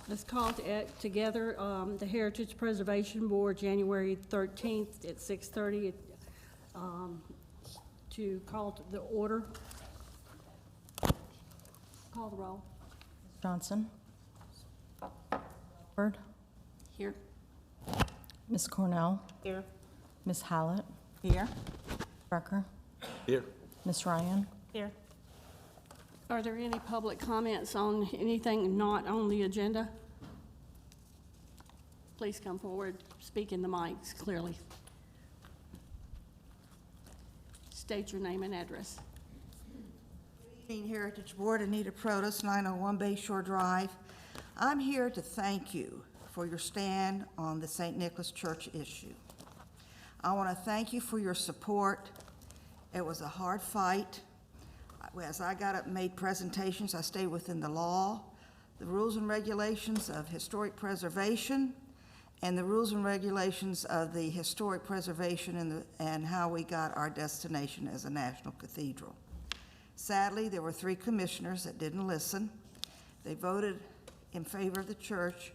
Let's call together the Heritage Preservation Board, January 13th at 6:30, to call to the order. Call the roll. Johnson. Bird. Here. Ms. Cornell. Here. Ms. Hallett. Here. Rucker. Here. Ms. Ryan. Here. Are there any public comments on anything not on the agenda? Please come forward, speak in the mics clearly. State your name and address. Evening, Heritage Board, Anita Protas, 901 Bayshore Drive. I'm here to thank you for your stand on the St. Nicholas Church issue. I want to thank you for your support. It was a hard fight. As I got up and made presentations, I stayed within the law, the rules and regulations of historic preservation, and the rules and regulations of the historic preservation and how we got our destination as a national cathedral. Sadly, there were 3 commissioners that didn't listen. They voted in favor of the church.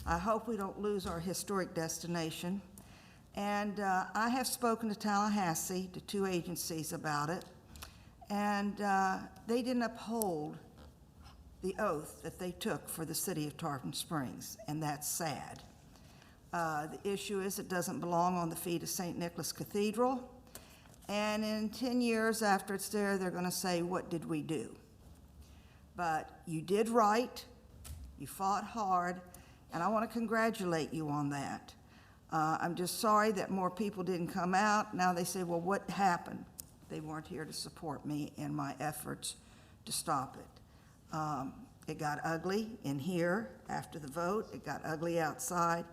I hope we don't lose our historic destination. And I have spoken to Tallahassee, to 2 agencies about it, and they didn't uphold the oath that they took for the city of Tarpon Springs, and that's sad. The issue is it doesn't belong on the feet of St. Nicholas Cathedral, and in 10 years after it's there, they're going to say, what did we do? But you did right, you fought hard, and I want to congratulate you on that. I'm just sorry that more people didn't come out. Now they say, well, what happened? They weren't here to support me in my efforts to stop it. It got ugly in here after the vote. It got ugly outside,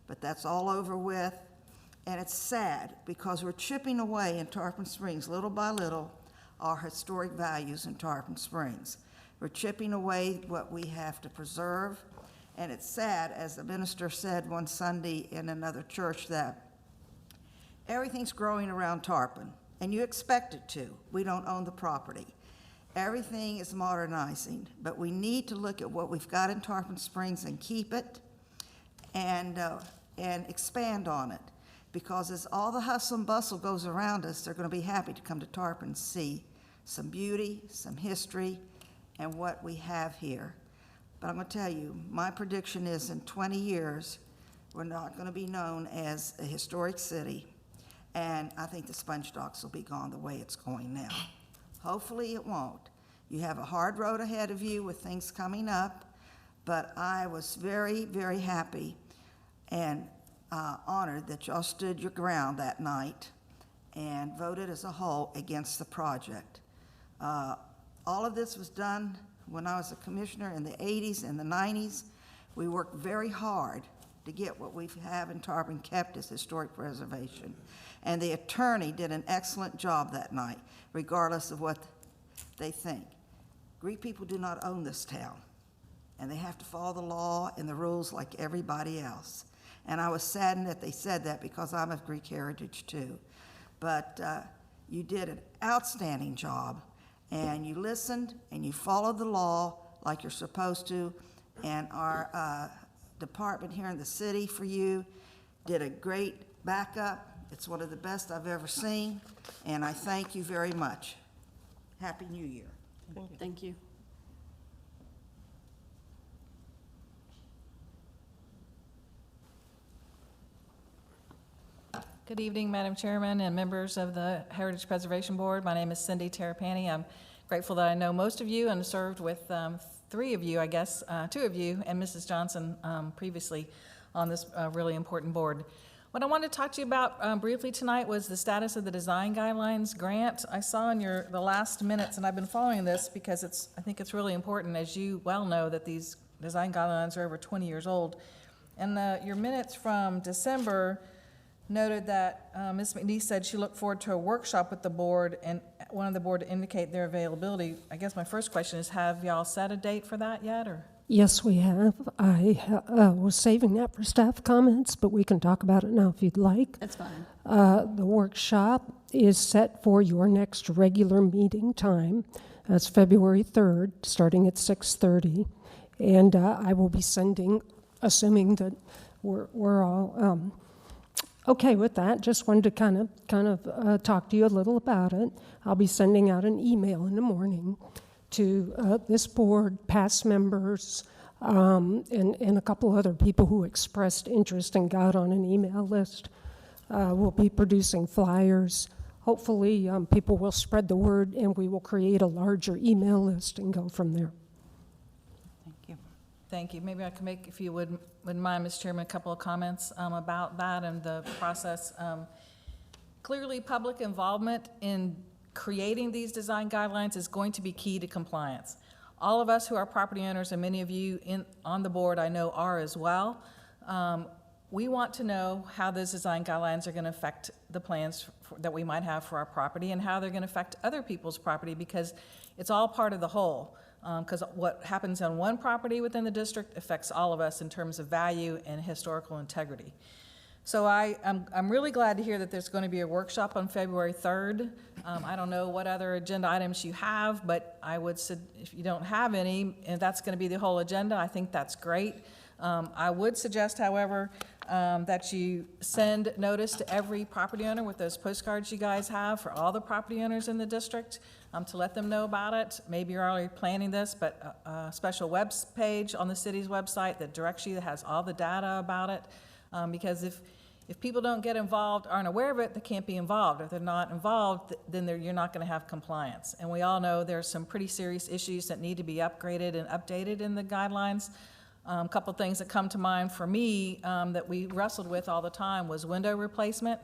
but that's all over with. And it's sad because we're chipping away in Tarpon Springs, little by little, our historic values in Tarpon Springs. We're chipping away what we have to preserve. And it's sad, as the minister said one Sunday in another church, that everything's growing around Tarpon, and you expect it to. We don't own the property. Everything is modernizing, but we need to look at what we've got in Tarpon Springs and keep it and expand on it. Because as all the hustle and bustle goes around us, they're going to be happy to come to Tarpon and see some beauty, some history, and what we have here. But I'm going to tell you, my prediction is in 20 years, we're not going to be known as a historic city, and I think the sponge docks will be gone the way it's going now. Hopefully it won't. You have a hard road ahead of you with things coming up, but I was very, very happy and honored that y'all stood your ground that night and voted as a whole against the project. All of this was done when I was a commissioner in the 80s and the 90s. We worked very hard to get what we have in Tarpon kept as historic preservation. And the attorney did an excellent job that night, regardless of what they think. Greek people do not own this town, and they have to follow the law and the rules like everybody else. And I was saddened that they said that because I'm of Greek heritage too. But you did an outstanding job, and you listened and you followed the law like you're supposed to, and our department here in the city for you did a great backup. It's one of the best I've ever seen, and I thank you very much. Happy New Year. Thank you. Good evening, Madam Chairman and members of the Heritage Preservation Board. My name is Cindy Terrapini. I'm grateful that I know most of you and served with 3 of you, I guess, 2 of you and Mrs. Johnson previously on this really important board. What I wanted to talk to you about briefly tonight was the status of the Design Guidelines grant. I saw in the last minutes, and I've been following this because I think it's really important, as you well know, that these Design Guidelines are over 20 years old. And your minutes from December noted that Ms. McNeese said she looked forward to a workshop with the board and wanted the board to indicate their availability. I guess my first question is, have y'all set a date for that yet, or? Yes, we have. I was saving that for staff comments, but we can talk about it now if you'd like. That's fine. The workshop is set for your next regular meeting time. That's February 3rd, starting at 6:30. And I will be sending, assuming that we're all okay with that. Just wanted to kind of talk to you a little about it. I'll be sending out an email in the morning to this board, past members, and a couple other people who expressed interest and got on an email list. We'll be producing flyers. Hopefully, people will spread the word, and we will create a larger email list and go from there. Thank you. Thank you. Maybe I can make, if you wouldn't mind, Mr. Chairman, a couple of comments about that and the process. Clearly, public involvement in creating these design guidelines is going to be key to compliance. All of us who are property owners, and many of you on the board I know are as well, we want to know how those design guidelines are going to affect the plans that we might have for our property and how they're going to affect other people's property, because it's all part of the whole. Because what happens on one property within the district affects all of us in terms of value and historical integrity. So I'm really glad to hear that there's going to be a workshop on February 3rd. I don't know what other agenda items you have, but I would, if you don't have any, and that's going to be the whole agenda, I think that's great. I would suggest, however, that you send notice to every property owner with those postcards you guys have for all the property owners in the district to let them know about it. Maybe you're already planning this, but a special web page on the city's website that directs you, that has all the data about it. Because if people don't get involved, aren't aware of it, they can't be involved. If they're not involved, then you're not going to have compliance. And we all know there's some pretty serious issues that need to be upgraded and updated in the guidelines. A couple things that come to mind for me that we wrestled with all the time was window replacement.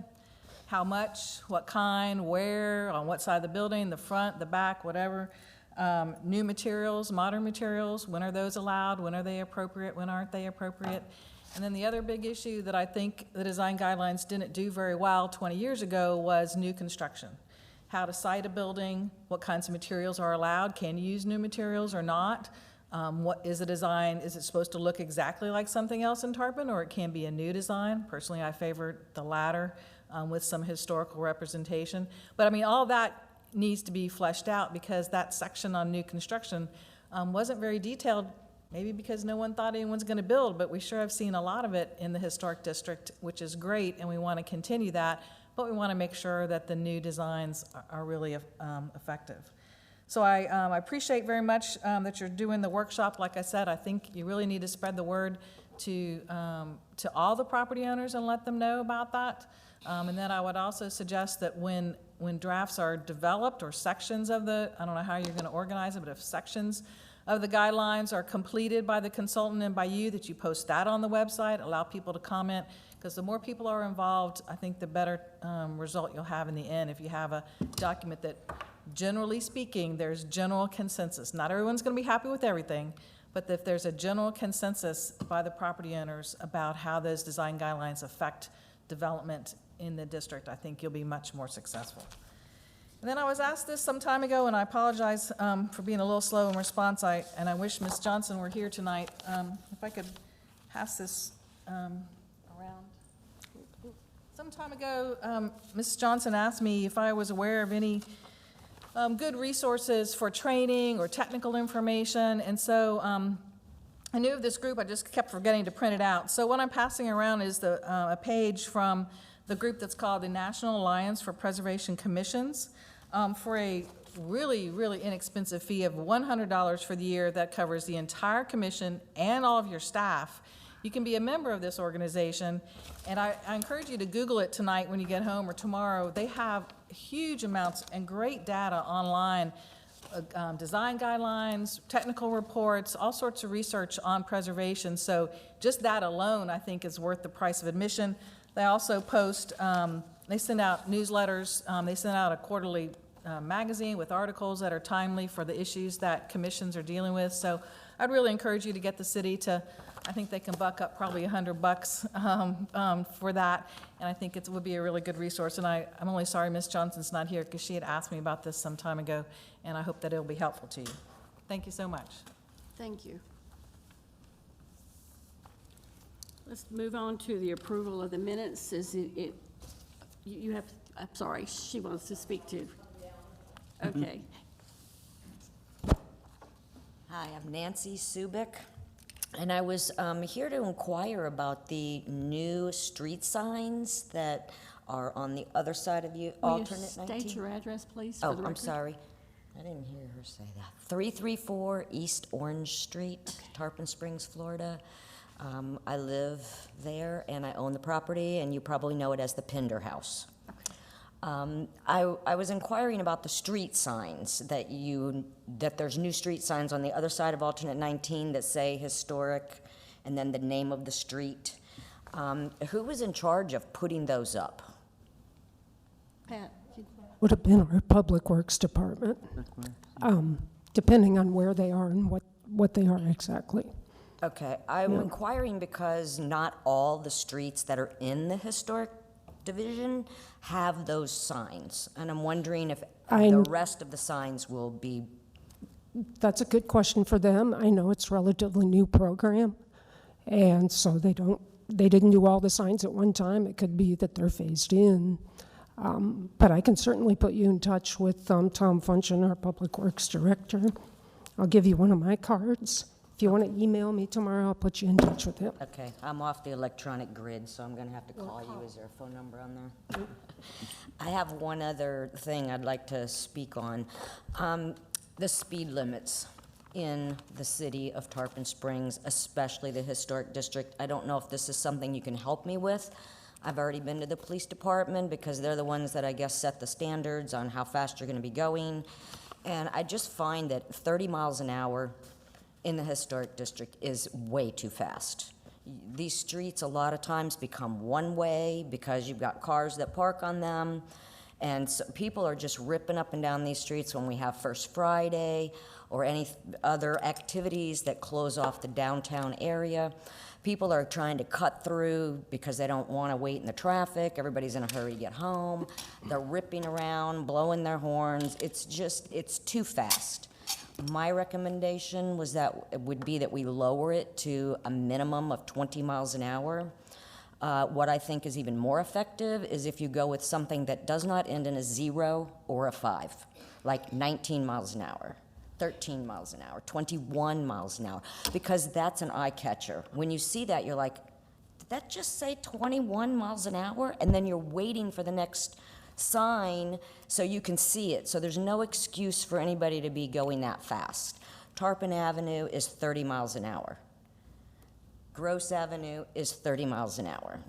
How much, what kind, where, on what side of the building, the front, the back, whatever. New materials, modern materials, when are those allowed? When are they appropriate? When aren't they appropriate? And then the other big issue that I think the design guidelines didn't do very well 20 years ago was new construction. How to site a building, what kinds of materials are allowed, can you use new materials or not? What is a design, is it supposed to look exactly like something else in Tarpon, or it can be a new design? Personally, I favor the latter with some historical representation. But I mean, all that needs to be fleshed out, because that section on new construction wasn't very detailed. Maybe because no one thought anyone's going to build, but we sure have seen a lot of it in the historic district, which is great, and we want to continue that, but we want to make sure that the new designs are really effective. So I appreciate very much that you're doing the workshop. Like I said, I think you really need to spread the word to all the property owners and let them know about that. And then I would also suggest that when drafts are developed, or sections of the, I don't know how you're going to organize it, but if sections of the guidelines are completed by the consultant and by you, that you post that on the website, allow people to comment, because the more people are involved, I think the better result you'll have in the end. If you have a document that, generally speaking, there's general consensus. Not everyone's going to be happy with everything, but if there's a general consensus by the property owners about how those design guidelines affect development in the district, I think you'll be much more successful. And then I was asked this some time ago, and I apologize for being a little slow in response. And I wish Ms. Johnson were here tonight. If I could pass this around. Some time ago, Ms. Johnson asked me if I was aware of any good resources for training or technical information. And so I knew of this group, I just kept forgetting to print it out. So what I'm passing around is a page from the group that's called the National Alliance for Preservation Commissions. For a really, really inexpensive fee of $100 for the year that covers the entire commission and all of your staff. You can be a member of this organization, and I encourage you to Google it tonight when you get home or tomorrow. They have huge amounts and great data online, design guidelines, technical reports, all sorts of research on preservation. So just that alone, I think, is worth the price of admission. They also post, they send out newsletters. They send out a quarterly magazine with articles that are timely for the issues that commissions are dealing with. So I'd really encourage you to get the city to, I think they can buck up probably $100 for that. And I think it would be a really good resource. And I'm only sorry Ms. Johnson's not here, because she had asked me about this some time ago, and I hope that it'll be helpful to you. Thank you so much. Thank you. Let's move on to the approval of the minutes. You have, I'm sorry, she wants to speak to. Okay. Hi, I'm Nancy Subic. And I was here to inquire about the new street signs that are on the other side of you, Will you alternate 19. state your address, please, for Oh, the I'm record? sorry. I didn't hear her say that. 334 East Orange Street, Tarpon Springs, Florida. I live there and I own the property, and you probably know it as the Pinder House. I was inquiring about the street signs that there's new street signs on the other side of alternate 19 that say historic and then the name of the street. Who was in charge of putting those up? Pat, Would have been our Public Works Department, depending on where they are and what they are exactly. Okay, I'm inquiring because not all the streets that are in the historic division have those signs. And I'm wondering if the rest of the signs will be, That's a good question for them. I know it's a relatively new program, and so they didn't do all the signs at one time. It could be that they're phased in. But I can certainly put you in touch with Tom Funchen, our Public Works Director. I'll give you one of my cards. If you want to email me tomorrow, I'll put you in touch with him. okay, I'm off the electronic grid, so I'm gonna have to call you. Is there a phone number on there? I have one other thing I'd like to speak on. The speed limits in the city of Tarpon Springs, especially the historic district. I don't know if this is something you can help me with. I've already been to the police department because they're the ones that I guess set the standards on how fast you're gonna be going. And I just find that 30 miles an hour in the historic district is way too fast. These streets a lot of times become one-way because you've got cars that park on them, and so people are just ripping up and down these streets when we have First Friday or any other activities that close off the downtown area. People are trying to cut through because they don't want to wait in the traffic. Everybody's in a hurry to get home. They're ripping around, blowing their horns. It's too fast. My recommendation would be that we lower it to a minimum of 20 miles an hour. What I think is even more effective is if you go with something that does not end in a 0 or a 5, like 19 miles an hour, 13 miles an hour, 21 miles an hour, because that's an eye catcher. When you see that, you're like, did that just say 21 miles an hour? And then you're waiting for the next sign so you can see it. So there's no excuse for anybody to be going that fast. Tarpon Avenue is 30 miles an hour. Gross Avenue is 30 miles an hour.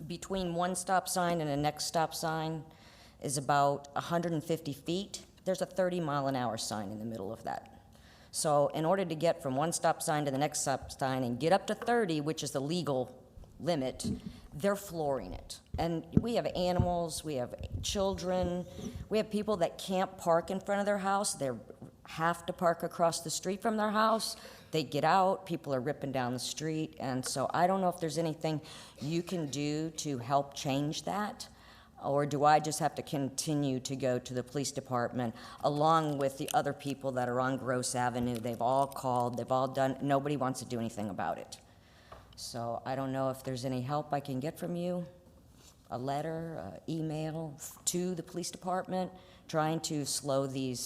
Between one stop sign and the next stop sign is about 150 feet. There's a 30-mile-an-hour sign in the middle of that. So in order to get from one stop sign to the next stop sign and get up to 30, which is the legal limit, they're flooring it. And we have animals, we have children, we have people that can't park in front of their house. They have to park across the street from their house. They get out, people are ripping down the street. And so I don't know if there's anything you can do to help change that. Or do I just have to continue to go to the police department along with the other people that are on Gross Avenue? They've all called, they've all done, nobody wants to do anything about it. So I don't know if there's any help I can get from you, a letter, email to the police department, trying to slow the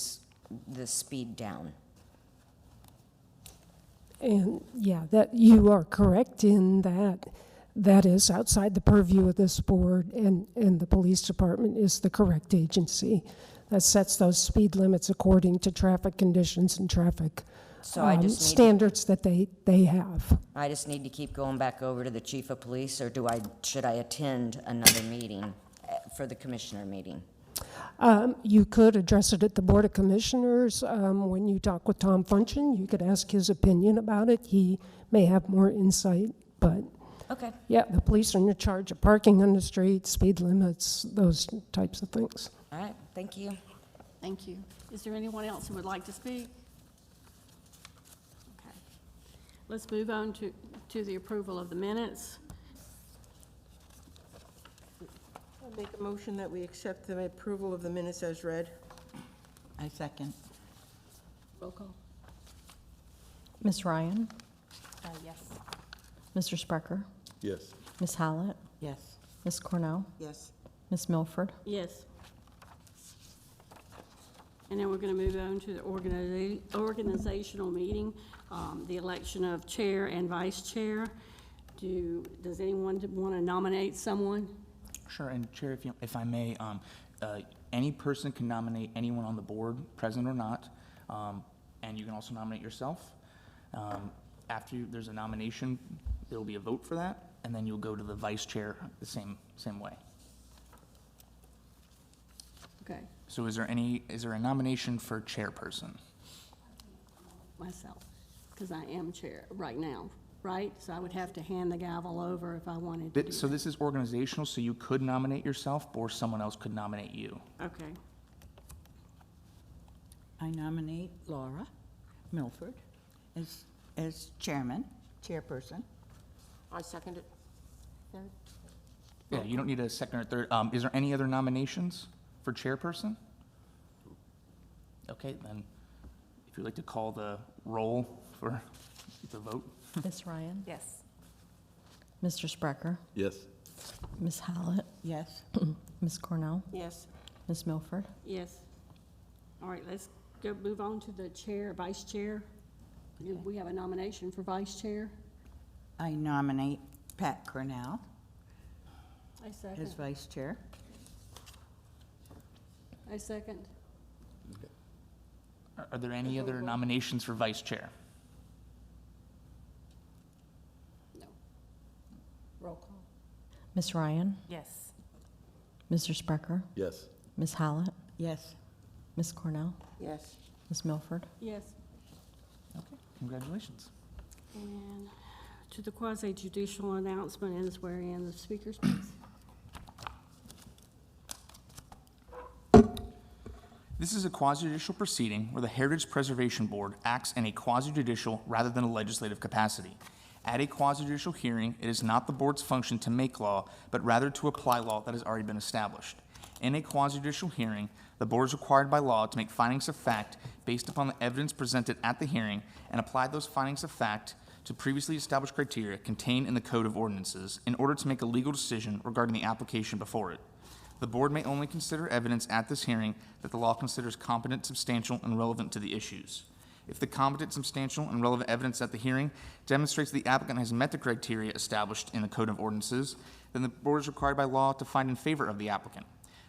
speed down. And yeah, that you are correct in that. That is outside the purview of this board, and the police department is the correct agency that sets those speed limits according to traffic conditions and traffic So I just need standards that they have. I just need to keep going back over to the chief of police, or should I attend another meeting for the commissioner meeting? You could address it at the Board of Commissioners. When you talk with Tom Funchen, you could ask his opinion about it. He may have more insight, but Okay. yeah, the police are in charge of parking on the street, speed limits, those types of things. All right, thank you. thank you. Is there anyone else who would like to speak? Okay. Let's move on to the approval of the minutes. I'll make a motion that we accept the approval of the minutes as read. I second. Roll call. Ms. Ryan? Yes. Mr. Sprecher? Yes. Ms. Hallett? Yes. Ms. Cornell? Yes. Ms. Milford? Yes. And then we're going to move on to the organizational meeting, the election of chair and vice chair. Does anyone want to nominate someone? Sure, and Chair, if I may, any person can nominate anyone on the board, present or not, and you can also nominate yourself. There's a nomination, there will be a vote for that, and then you'll go to the vice chair the same way. Okay, So is there a nomination for chairperson? myself, because I am chair right now, right? So I would have to hand the gavel over if I wanted to do So that. this is organizational, so you could nominate yourself, or someone else could nominate you. Okay, I nominate Laura Milford as chairperson. I second it. Yeah, you don't need a second or third. Is there any other nominations for chairperson? Okay, then, if you'd like to call the roll for the vote. Ms. Ryan? Yes. Mr. Sprecher? Yes. Ms. Hallett? Yes. Ms. Cornell? Yes. Ms. Milford? yes. All right, let's move on to the chair, vice chair. Do we have a nomination for vice chair? I nominate Pat Cornell I as second. vice chair. I second. Are there any other nominations for vice chair? No. Roll call. Ms. Ryan? Yes. Mr. Sprecher? Yes. Ms. Hallett? Yes. Ms. Cornell? Yes. Ms. Milford? Yes. Okay, congratulations. And to the quasi judicial announcement and swearing in the speakers, please. This is a quasi-judicial proceeding where the Heritage Preservation Board acts in a quasi-judicial rather than a legislative capacity. At a quasi-judicial hearing, it is not the board's function to make law, but rather to apply law that has already been established. In a quasi-judicial hearing, the board is required by law to make findings of fact based upon the evidence presented at the hearing and apply those findings of fact to previously established criteria contained in the Code of Ordinances in order to make a legal decision regarding the application before it. The board may only consider evidence at this hearing that the law considers competent, substantial, and relevant to the issues. If the competent, substantial, and relevant evidence at the hearing demonstrates the applicant has met the criteria established in the Code of Ordinances, then the board is required by law to find in favor of the applicant.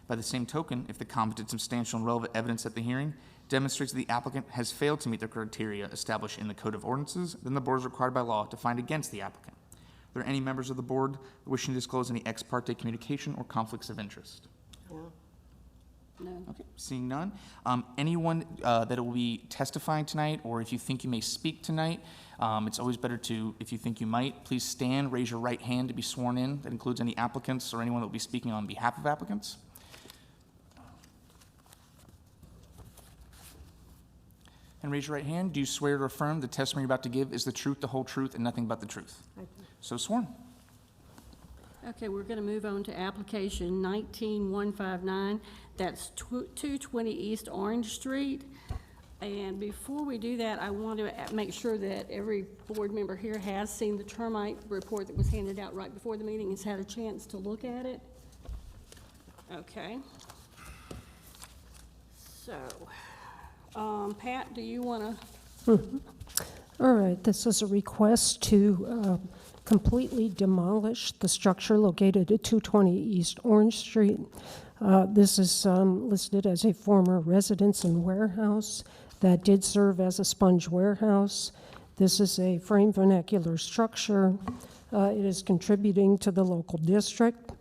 By the same token, if the competent, substantial, and relevant evidence at the hearing demonstrates the applicant has failed to meet the criteria established in the Code of Ordinances, then the board is required by law to find against the applicant. Are there any members of the board wishing to disclose any ex parte communication or conflicts of interest? No. Okay, seeing none. Anyone that will be testifying tonight, or if you think you may speak tonight, it's always better to, if you think you might, please stand, raise your right hand to be sworn in. That includes any applicants or anyone that will be speaking on behalf of applicants. And raise your right hand. Do you swear or affirm the testimony you're about to give is the truth, the whole truth, and nothing but the truth? So sworn. Okay, we're going to move on to application 19159. That's 220 East Orange Street. And before we do that, I want to make sure that every board member here has seen the termite report that was handed out right before the meeting, has had a chance to look at it. Okay. So, Pat, do you want to? All right, this is a request to completely demolish the structure located at 220 East Orange Street. This is listed as a former residence and warehouse that did serve as a sponge warehouse. This is a frame vernacular structure. It is contributing to the local district.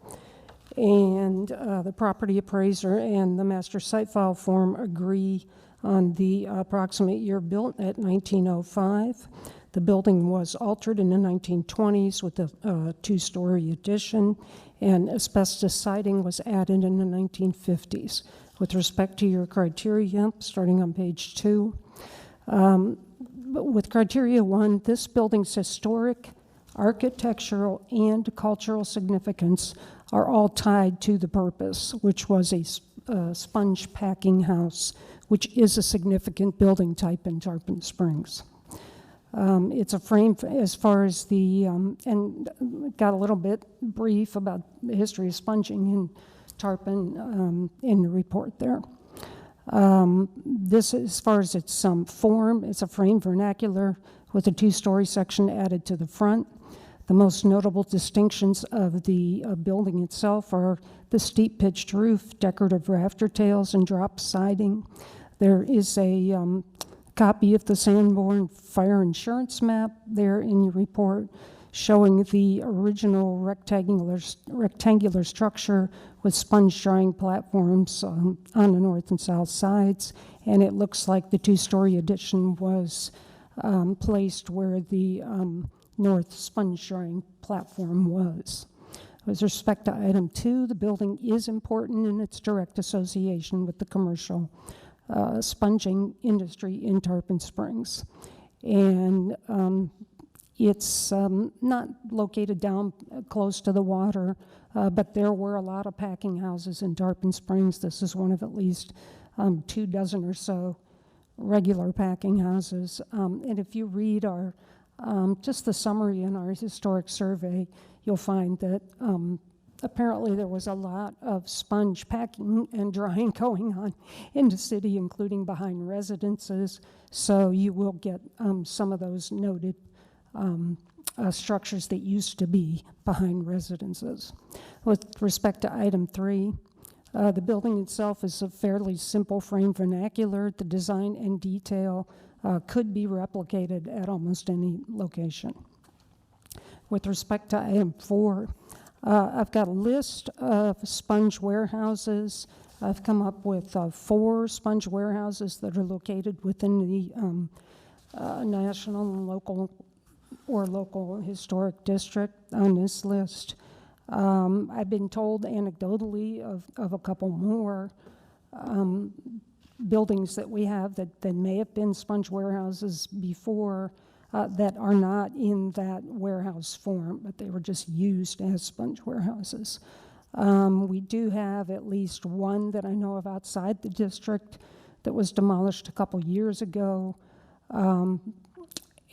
And the property appraiser and the master site file form agree on the approximate year built at 1905. The building was altered in the 1920s with a two-story addition, and asbestos siding was added in the 1950s. With respect to your criteria, starting on page 2, with criteria 1, this building's historic, architectural, and cultural significance are all tied to the purpose, which was a sponge packing house, which is a significant building type in Tarpon Springs. It's a frame as far as the, and got a little bit brief about the history of sponging in Tarpon in the report there. This, as far as its form, it's a frame vernacular with a two-story section added to the front. The most notable distinctions of the building itself are the steep pitched roof, decorative rafter tails, and drop siding. There is a copy of the Sanborn Fire Insurance Map there in your report, showing the original rectangular structure with sponge drying platforms on the north and south sides, and it looks like the two-story addition was placed where the north sponge drying platform was. With respect to item 2, the building is important in its direct association with the commercial sponging industry in Tarpon Springs. And it's not located down close to the water, but there were a lot of packing houses in Tarpon Springs. This is one of at least 24 or so regular packing houses. And if you read our, just the summary in our historic survey, you'll find that apparently there was a lot of sponge packing and drying going on in the city, including behind residences. So you will get some of those noted structures that used to be behind residences. With respect to item 3, the building itself is a fairly simple frame vernacular. The design and detail could be replicated at almost any location. With respect to item 4, I've got a list of sponge warehouses. I've come up with 4 sponge warehouses that are located within the national and local historic district on this list. I've been told anecdotally of a couple more buildings that we have that may have been sponge warehouses before that are not in that warehouse form, but they were just used as sponge warehouses. We do have at least one that I know of outside the district that was demolished a couple years ago.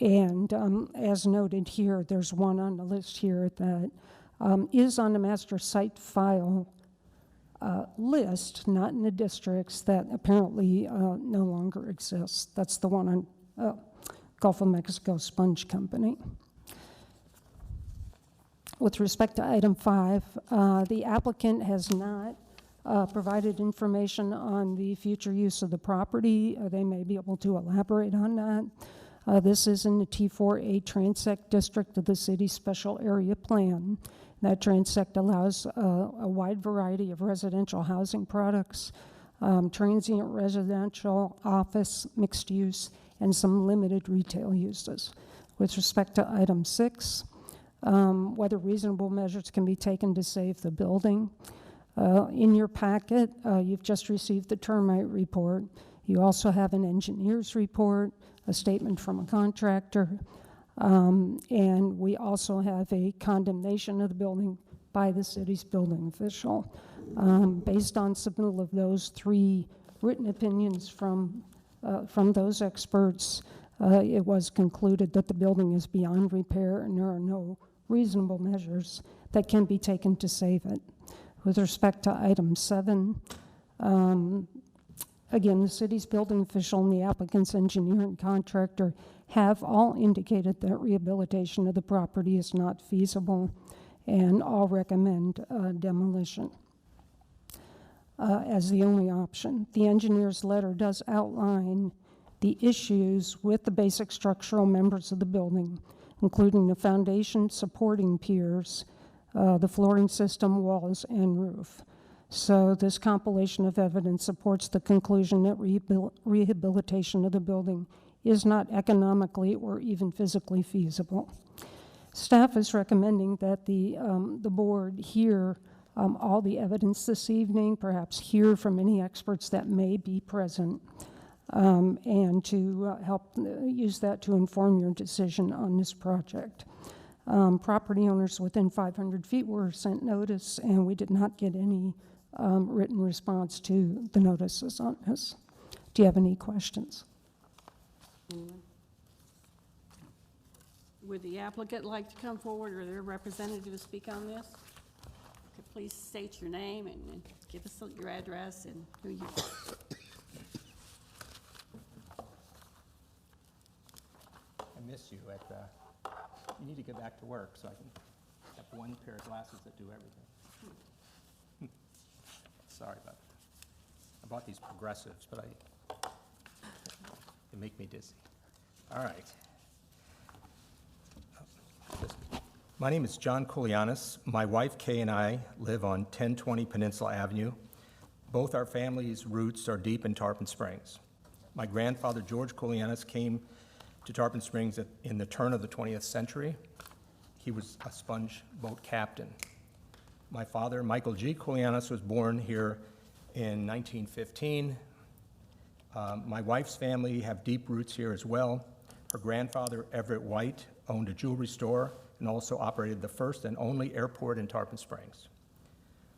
As noted here, there's one on the list here that is on the master site file list, not in the districts, that apparently no longer exists. That's the one on Gulf of Mexico Sponge Company. With respect to item 5, the applicant has not provided information on the future use of the property. They may be able to elaborate on that. This is in the T4A Transect District of the city's special area plan. That transect allows a wide variety of residential housing products, transient residential, office, mixed use, and some limited retail uses. With respect to item 6, whether reasonable measures can be taken to save the building. In your packet, you've just received the termite report. You also have an engineer's report, a statement from a contractor, and we also have a condemnation of the building by the city's building official. Based on submittal of those 3 written opinions from those experts, it was concluded that the building is beyond repair and there are no reasonable measures that can be taken to save it. With respect to item 7, again, the city's building official and the applicant's engineer and contractor have all indicated that rehabilitation of the property is not feasible, and all recommend demolition as the only option. The engineer's letter does outline the issues with the basic structural members of the building, including the foundation supporting piers, the flooring system, walls, and roof. So this compilation of evidence supports the conclusion that rehabilitation of the building is not economically or even physically feasible. Staff is recommending that the board hear all the evidence this evening, perhaps hear from any experts that may be present, and to help use that to inform your decision on this project. Property owners within 500 feet were sent notice, and we did not get any written response to the notices on this. Do you have any questions? Anyone? Would the applicant like to come forward or their representative to speak on this? Okay, please state your name and give us your address and who you are. but you need to get back to work so I can have one pair of glasses that do everything. Sorry about that. I bought these progressives, but they make me dizzy. All right. My name is John Koulianis. My wife Kay and I live on 1020 Peninsula Avenue. Both our families' roots are deep in Tarpon Springs. My grandfather, George Koulianis, came to Tarpon Springs in the turn of the 20th century. He was a sponge boat captain. My father, Michael G. Koulianis, was born here in 1915. My wife's family have deep roots here as well. Her grandfather, Everett White, owned a jewelry store and also operated the first and only airport in Tarpon Springs.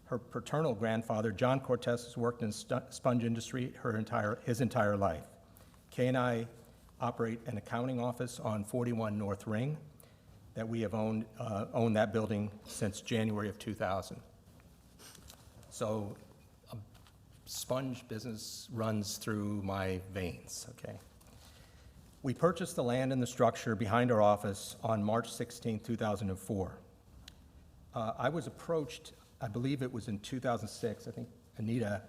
Her paternal grandfather, John Cortez, has worked in the sponge industry his entire life. Kay and I operate an accounting office on 41 North Ring that we have owned that building since January of 2000. So a sponge business runs through my veins, okay? We purchased the land and the structure behind our office on March 16, 2004. I was approached, I believe it was in 2006, I think Anita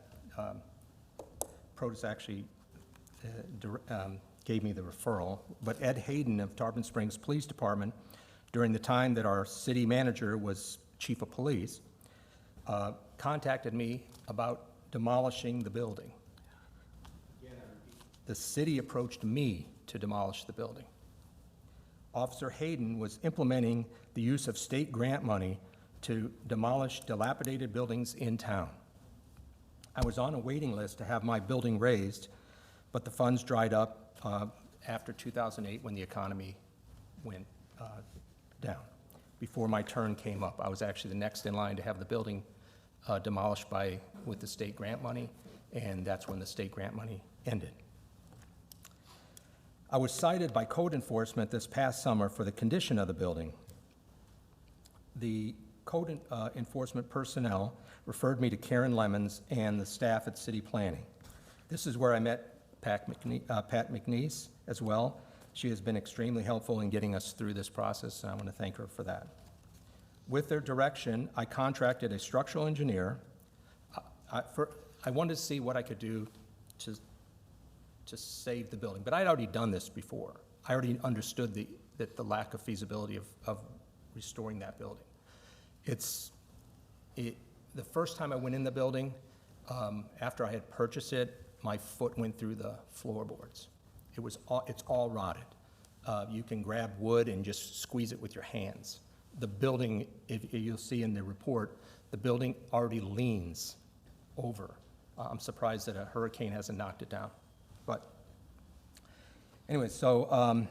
Protus actually gave me the referral, but Ed Hayden of Tarpon Springs Police Department, during the time that our city manager was chief of police, contacted me about demolishing the building. The city approached me to demolish the building. Officer Hayden was implementing the use of state grant money to demolish dilapidated buildings in town. I was on a waiting list to have my building raised, but the funds dried up after 2008 when the economy went down. Before my turn came up, I was actually the next in line to have the building demolished with the state grant money, and that's when the state grant money ended. I was cited by code enforcement this past summer for the condition of the building. The code enforcement personnel referred me to Karen Lemons and the staff at City Planning. This is where I met Pat McNeese as well. She has been extremely helpful in getting us through this process, and I want to thank her for that. With their direction, I contracted a structural engineer. I wanted to see what I could do to save the building, but I'd already done this before. I already understood the lack of feasibility of restoring that building. The first time I went in the building, after I had purchased it, my foot went through the floorboards. It's all rotted. You can grab wood and just squeeze it with your hands. The building, if you'll see in the report, the building already leans over. I'm surprised that a hurricane hasn't knocked it down. But anyway, so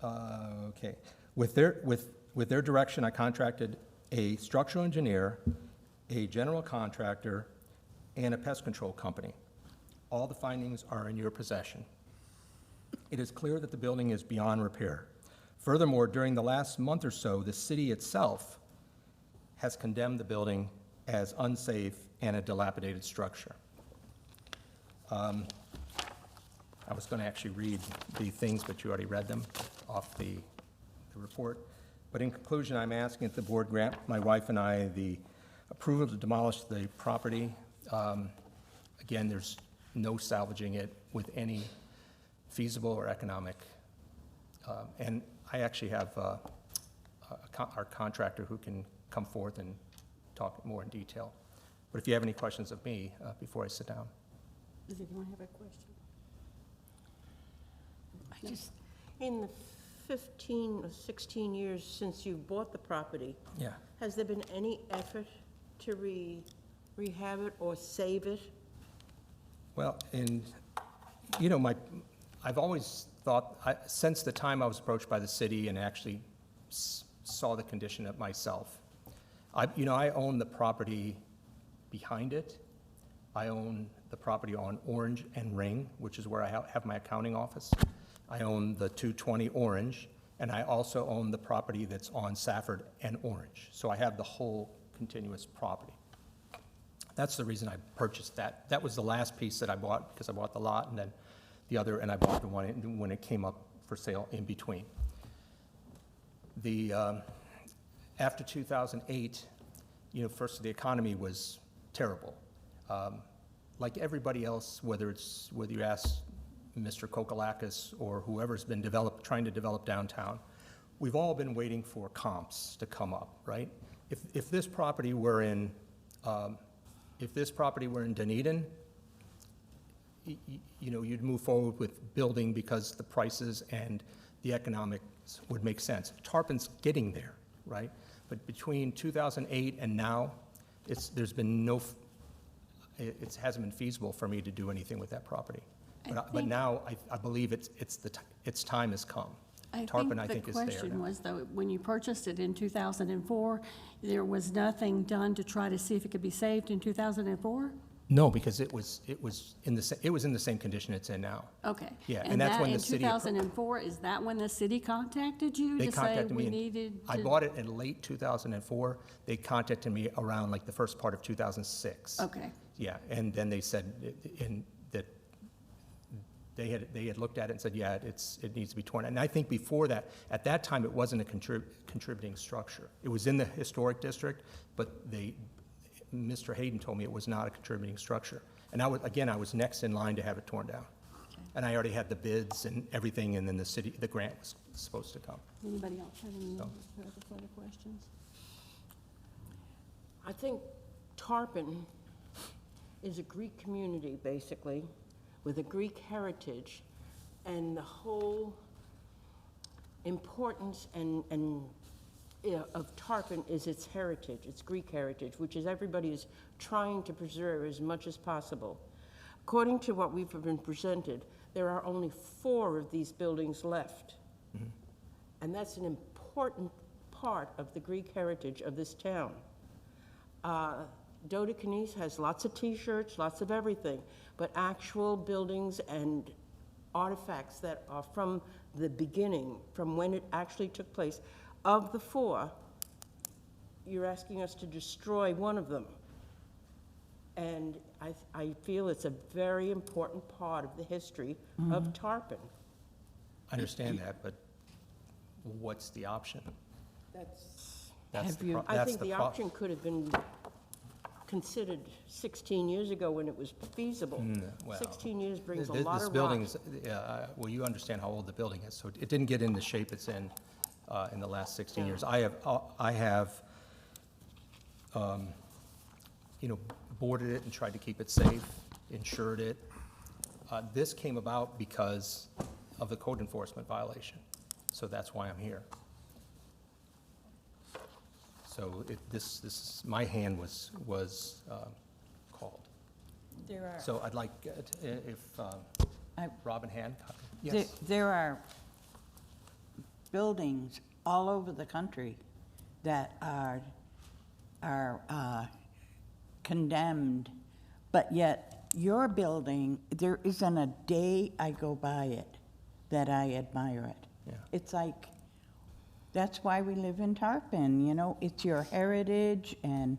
okay. With their direction, I contracted a structural engineer, a general contractor, and a pest control company. All the findings are in your possession. It is clear that the building is beyond repair. Furthermore, during the last month or so, the city itself has condemned the building as unsafe and a dilapidated structure. I was going to actually read the things, but you already read them off the report. But in conclusion, I'm asking that the board grant my wife and I the approval to demolish the property. Again, there's no salvaging it with any feasible or economic. And I actually have our contractor who can come forth and talk more in detail. But if you have any questions of me before I sit down. Does anyone have a question? In the 15 or 16 years since you bought the property, Yeah. has there been any effort to rehab it or save it? Well, and, you know, I've always thought, since the time I was approached by the city and actually saw the condition of myself, I own the property behind it. I own the property on Orange and Ring, which is where I have my accounting office. I own the 220 Orange, and I also own the property that's on Safford and Orange. So I have the whole continuous property. That's the reason I purchased that. That was the last piece that I bought, because I bought the lot, and then the other, and I bought the one when it came up for sale in between. The, after 2008, first, the economy was terrible. Like everybody else, whether you ask Mr. Kokalakis or whoever's been trying to develop downtown, we've all been waiting for comps to come up, right? If this property were in, Dunedin, you'd move forward with building because the prices and the economics would make sense. Tarpon's getting there, right? But between 2008 and now, it hasn't been feasible for me to do anything with that property. But now, I believe its time has come. Tarpon, I think, is there the question now. was, though, when you purchased it in 2004, there was nothing done to try to see if it could be saved in 2004? No, because it was in the same condition it's in now. Okay. Yeah, and that's when the city. In 2004, is that when the city contacted you They to say contacted we me. needed to? I bought it in late 2004. They contacted me around like the first part of 2006. Okay. Yeah, and then they said that they had looked at it and said, yeah, it needs to be torn. And I think before that, at that time, it wasn't a contributing structure. It was in the historic district, but Mr. Hayden told me it was not a contributing structure. And I was next in line to have it torn down. Okay. And I already had the bids and everything, and then the grant was supposed to come. Anybody else have any No. further questions? I think Tarpon is a Greek community, basically, with a Greek heritage, and the whole importance of Tarpon is its heritage, its Greek heritage, which is everybody is trying to preserve as much as possible. According to what we've been presented, there are only 4 of these buildings left. Mm-hmm. And that's an important part of the Greek heritage of this town. Dodecanese has lots of T-shirts, lots of everything, but actual buildings and artifacts that are from the beginning, from when it actually took place, of the 4, you're asking us to destroy one of them. And I feel it's a very important part of the history of Tarpon. I understand that, but what's the option? That's, That's I think the pro- option could have been considered 16 years ago when it was feasible. well, 16 years brings a This lot of building's, rocks. well, you understand how old the building is, so it didn't get in the shape it's in the last 16 years. I have, boarded it and tried to keep it safe, insured it. This came about because of the code enforcement violation, so that's why I'm here. So my hand was called. So I'd like, if Robin Hancock, yes. There are buildings all over the country that are condemned, but yet your building, there isn't a day I go by it that I admire it. Yeah. It's like, that's why we live in Tarpon, it's your heritage, and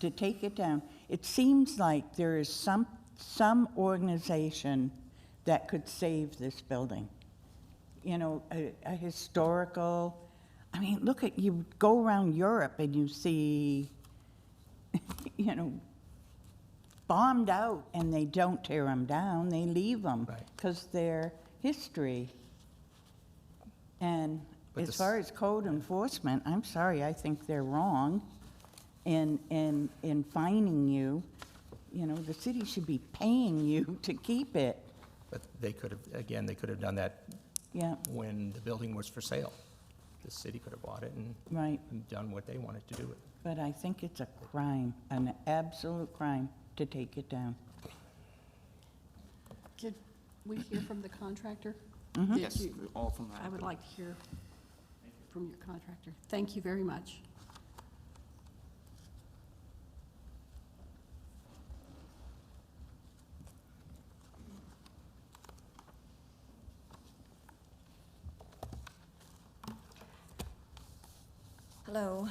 to take it down. It seems like there is some organization that could save this building. A historical, look at, you go around Europe and you see, bombed out, and they don't tear them down, they leave them. Right. Because they're history. And But as this- far as code enforcement, I'm sorry, I think they're wrong in fining you. The city should be paying you to keep it. But they could have done that Yeah, when the building was for sale. The city could have bought it and right. done what they wanted to do with it. But I think it's a crime, an absolute crime, to take it down. Could we hear from the contractor? Yes, all from that. I would like to hear from your contractor. Thank you very much. Hello,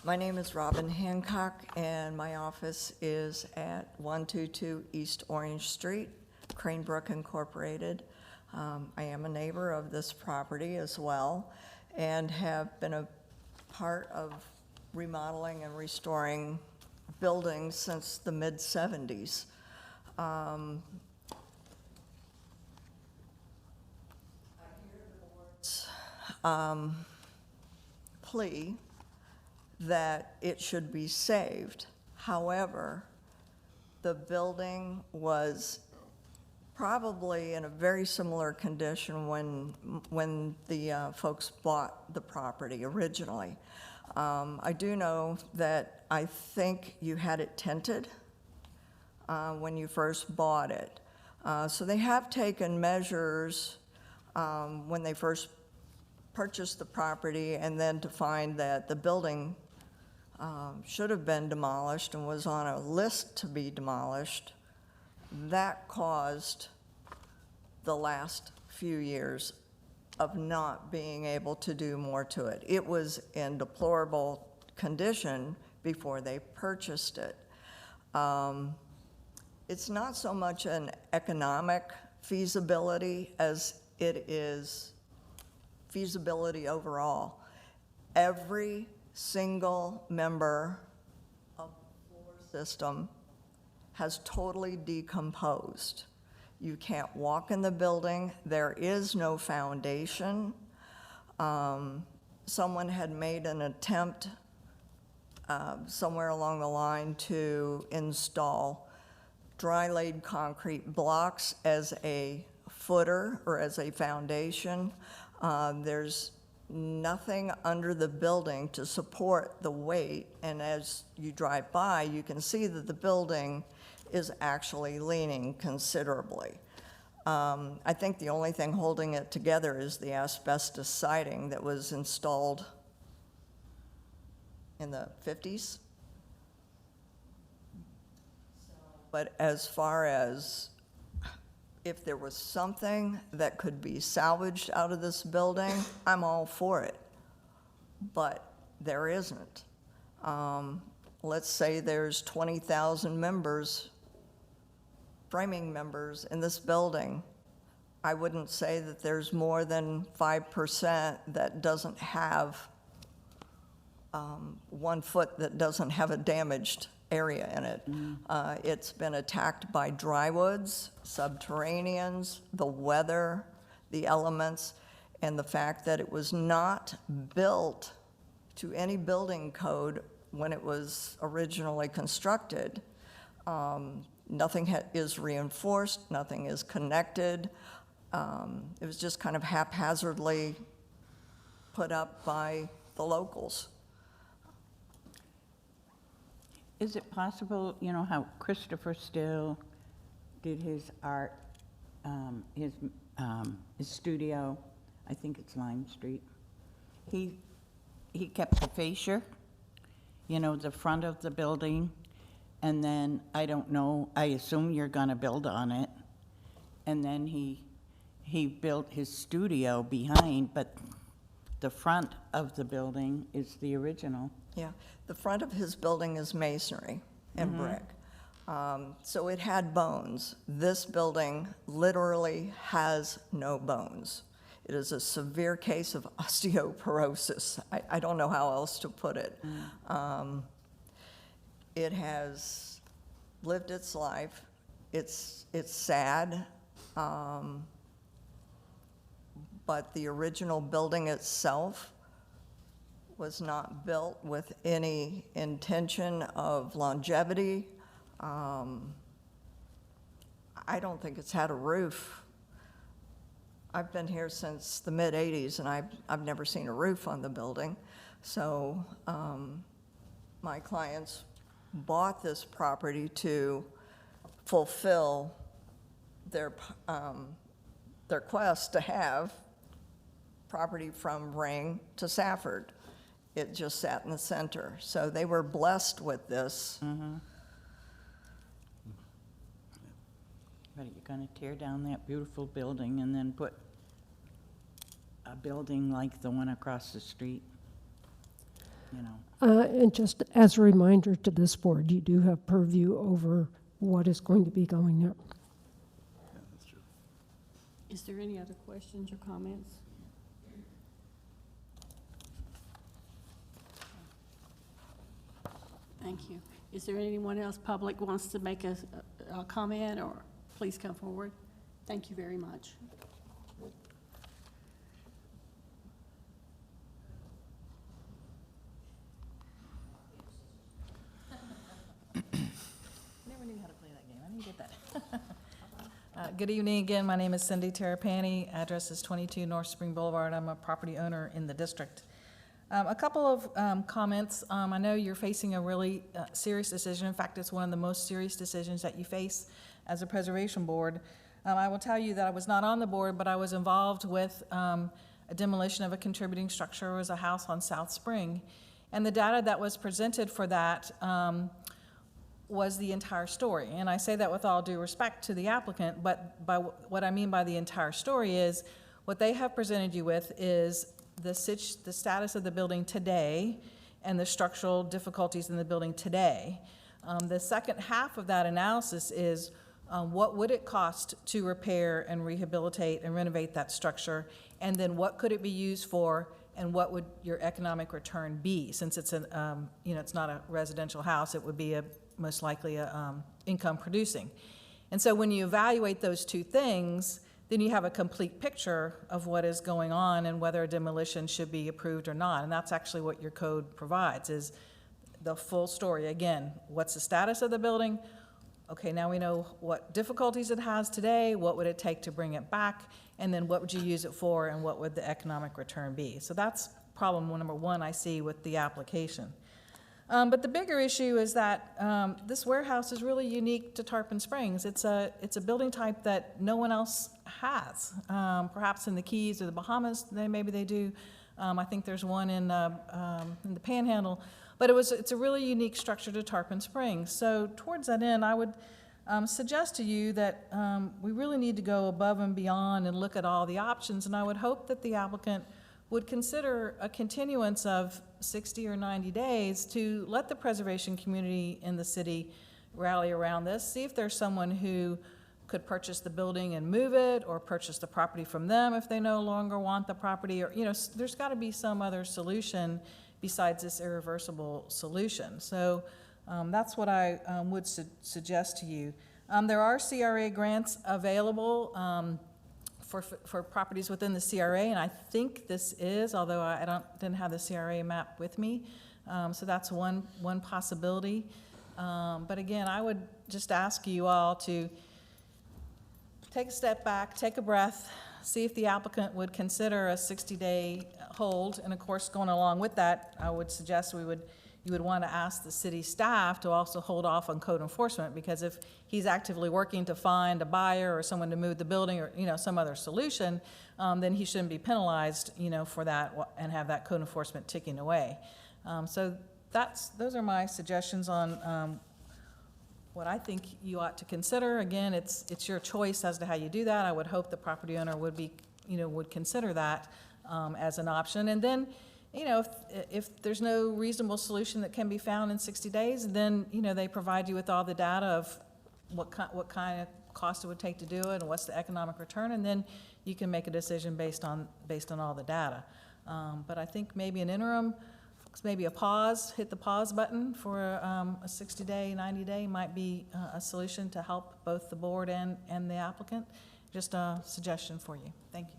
my name is Robin Hancock, and my office is at 122 East Orange Street, Cranebrook Incorporated. I am a neighbor of this property as well, and have been a part of remodeling and restoring buildings since the mid-'70s. Plea that it should be saved. However, the building was probably in a very similar condition when the folks bought the property originally. I do know that I think you had it tinted when you first bought it. So they have taken measures when they first purchased the property, and then to find that the building should have been demolished and was on a list to be demolished. That caused the last few years of not being able to do more to it. It was in deplorable condition before they purchased it. It's not so much an economic feasibility as it is feasibility overall. Every single member of the floor system has totally decomposed. You can't walk in the building. There is no foundation. Someone had made an attempt somewhere along the line to install dry-laid concrete blocks as a footer or as a foundation. There's nothing under the building to support the weight, and as you drive by, you can see that the building is actually leaning considerably. I think the only thing holding it together is the asbestos siding that was installed in the 50s. But as far as if there was something that could be salvaged out of this building, I'm all for it. But there isn't. Let's say there's 20,000 members, framing members in this building. I wouldn't say that there's more than 5% that doesn't have 1 foot that doesn't have a damaged area in it. It's been attacked by drywoods, subterraneans, the weather, the elements, and the fact that it was not built to any building code when it was originally constructed. Nothing is reinforced, nothing is connected. It was just kind of haphazardly put up by the locals. Is it possible, you know how Christopher Still did his art, his studio, I think it's Lime Street. He kept the fascia, you know, the front of the building, and then, I don't know, I assume you're gonna build on it. And then he built his studio behind, but the front of the building is the original. Yeah, the front of his building is masonry and brick. So it had bones. This building literally has no bones. It is a severe case of osteoporosis. I don't know how else to put it. It has lived its life. It's sad. But the original building itself was not built with any intention of longevity. I don't think it's had a roof. I've been here since the mid-'80s, and I've never seen a roof on the building. So my clients bought this property to fulfill their quest to have property from Ring to Safford. It just sat in the center. So they were blessed with this. But you're gonna tear down that beautiful building and then put a building like the one across the street, you know? And just as a reminder to this board, you do have purview over what is going to be going there. Is there any other questions or comments? Thank you. Is there anyone else public wants to make a comment, or please come forward? Thank you very much. Never knew how to play that game. I didn't get that. Good evening again. My name is Cindy Terrapini. Address is 22 North Spring Boulevard. I'm a property owner in the district. A couple of comments. I know you're facing a really serious decision. In fact, it's one of the most serious decisions that you face as a preservation board. I will tell you that I was not on the board, but I was involved with a demolition of a contributing structure. It was a house on South Spring. And the data that was presented for that was the entire story. And I say that with all due respect to the applicant, but what I mean by the entire story is what they have presented you with is the status of the building today and the structural difficulties in the building today. The second half of that analysis is what would it cost to repair and rehabilitate and renovate that structure, and then what could it be used for, and what would your economic return be? Since it's it's not a residential house, it would be most likely income producing. And so when you evaluate those two things, then you have a complete picture of what is going on and whether a demolition should be approved or not. And that's actually what your code provides, is the full story. Again, what's the status of the building? Okay, now we know what difficulties it has today, what would it take to bring it back, and then what would you use it for, and what would the economic return be? So that's problem number one I see with the application. But the bigger issue is that this warehouse is really unique to Tarpon Springs. It's a building type that no one else has. Perhaps in the Keys or the Bahamas, maybe they do. I think there's one in the Panhandle. But it's a really unique structure to Tarpon Springs. So towards that end, I would suggest to you that we really need to go above and beyond and look at all the options. And I would hope that the applicant would consider a continuance of 60 or 90 days to let the preservation community in the city rally around this, see if there's someone who could purchase the building and move it, or purchase the property from them if they no longer want the property, or, there's got to be some other solution besides this irreversible solution. So that's what I would suggest to you. There are CRA grants available for properties within the CRA, and I think this is, although I didn't have the CRA map with me. So that's one possibility. But again, I would just ask you all to take a step back, take a breath, see if the applicant would consider a 60-day hold. And of course, going along with that, I would suggest you would want to ask the city staff to also hold off on code enforcement, because if he's actively working to find a buyer or someone to move the building, or some other solution, then he shouldn't be penalized for that and have that code enforcement ticking away. So those are my suggestions on what I think you ought to consider. Again, it's your choice as to how you do that. I would hope the property owner would consider that as an option. And then, if there's no reasonable solution that can be found in 60 days, then, they provide you with all the data of what kind of cost it would take to do it and what's the economic return, and then you can make a decision based on all the data. But I think maybe an interim, maybe a pause, hit the pause button for a 60-day, 90-day might be a solution to help both the board and the applicant. Just a suggestion for you. Thank you.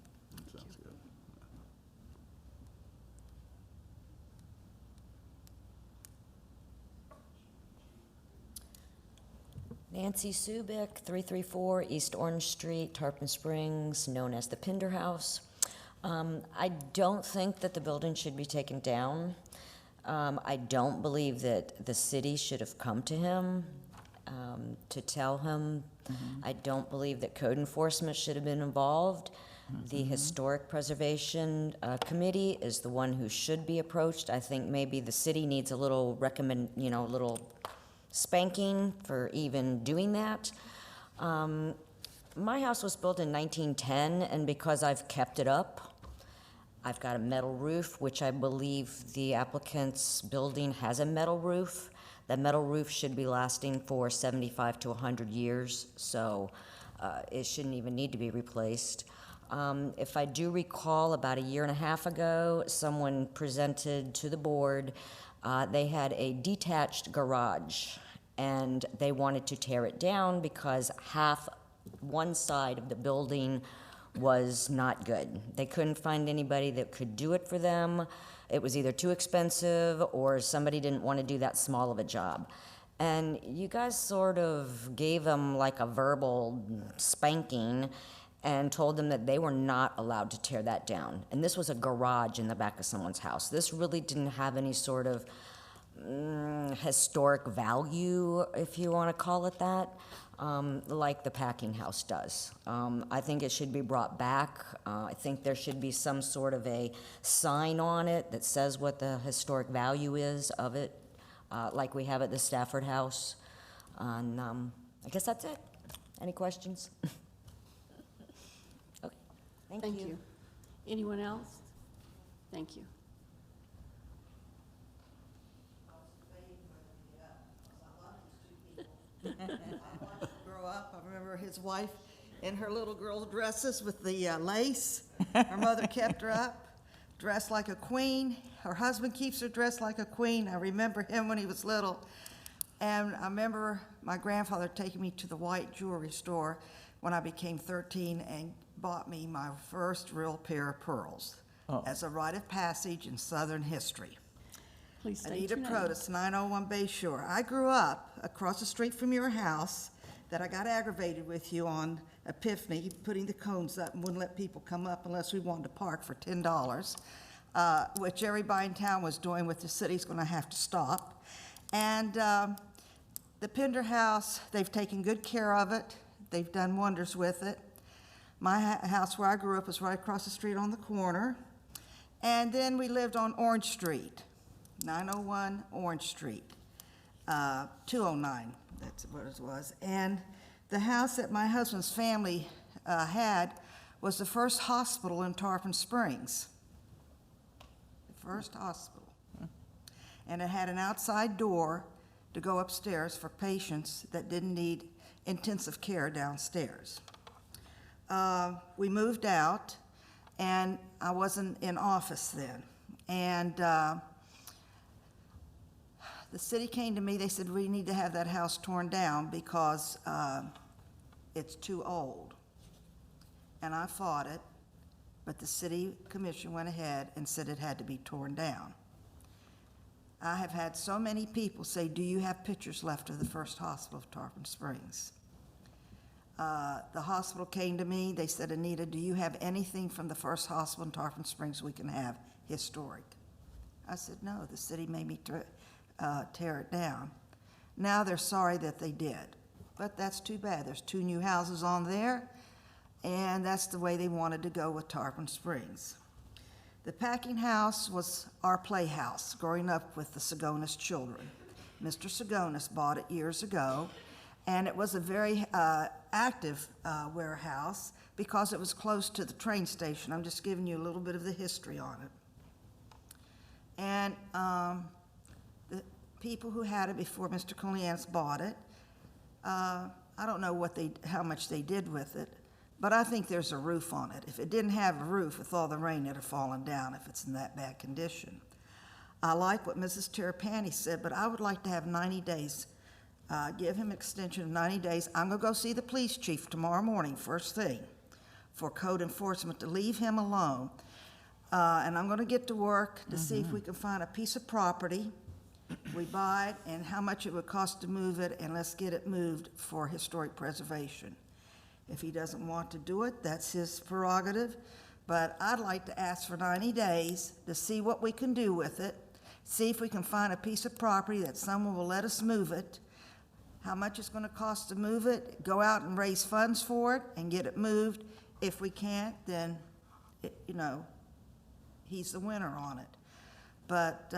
Nancy Subic, 334 East Orange Street, Tarpon Springs, known as the Pinder House. I don't think that the building should be taken down. I don't believe that the city should have come to him to tell him. I don't believe that code enforcement should have been involved. The Historic Preservation Committee is the one who should be approached. I think maybe the city needs a little little spanking for even doing that. My house was built in 1910, and because I've kept it up, I've got a metal roof, which I believe the applicant's building has a metal roof. That metal roof should be lasting for 75 to 100 years, so it shouldn't even need to be replaced. If I do recall, about a year and a half ago, someone presented to the board They had a detached garage, and they wanted to tear it down because one side of the building was not good. They couldn't find anybody that could do it for them. It was either too expensive or somebody didn't want to do that small of a job. And you guys sort of gave them like a verbal spanking and told them that they were not allowed to tear that down. And this was a garage in the back of someone's house. This really didn't have any sort of historic value, if you want to call it that, like the packing house does. I think it should be brought back. I think there should be some sort of a sign on it that says what the historic value is of it, like we have at the Stafford House. And I guess that's it. Any questions? Okay, Thank you. Anyone else? Thank you. Grow up, I remember his wife in her little girl dresses with the lace. Her mother kept her up, dressed like a queen. Her husband keeps her dressed like a queen. I remember him when he was little. And I remember my grandfather taking me to the white jewelry store when I became 13 and bought me my first real pair of pearls as a rite of passage in Southern history. Please state Anita your name. Protus, 901 Bay Shore. I grew up across the street from your house that I got aggravated with you on Epiphany, putting the cones up and wouldn't let people come up unless we wanted to park for $10, which everybody in town was doing, what the city's going to have to stop. And the Pender House, they've taken good care of it. They've done wonders with it. My house where I grew up was right across the street on the corner. And then we lived on Orange Street. 901 Orange Street, 209, that's what it was. And the house that my husband's family had was the first hospital in Tarpon Springs. The first hospital. And it had an outside door to go upstairs for patients that didn't need intensive care downstairs. We moved out, and I wasn't in office then. And the city came to me, they said, we need to have that house torn down because it's too old. And I fought it, but the city commission went ahead and said it had to be torn down. I have had so many people say, do you have pictures left of the first hospital of Tarpon Springs? The hospital came to me, they said, Anita, do you have anything from the first hospital in Tarpon Springs we can have historic? I said, no, the city made me tear it down. Now they're sorry that they did, but that's too bad. There's 2 new houses on there, and that's the way they wanted to go with Tarpon Springs. The packing house was our playhouse growing up with the Sagonis children. Mr. Sagonis bought it years ago, and it was a very active warehouse because it was close to the train station. I'm just giving you a little bit of the history on it. And the people who had it before Mr. Kolianis bought it, I don't know how much they did with it, but I think there's a roof on it. If it didn't have a roof, with all the rain, it'd have fallen down if it's in that bad condition. I like what Mrs. Terrapini said, but I would like to have 90 days, give him extension of 90 days. I'm gonna go see the police chief tomorrow morning, first thing, for code enforcement to leave him alone. And I'm gonna get to work to see if we can find a piece of property. We buy it and how much it would cost to move it, and let's get it moved for historic preservation. If he doesn't want to do it, that's his prerogative, but I'd like to ask for 90 days to see what we can do with it, see if we can find a piece of property that someone will let us move it, how much it's gonna cost to move it, go out and raise funds for it and get it moved. If we can't, then, he's the winner on it. But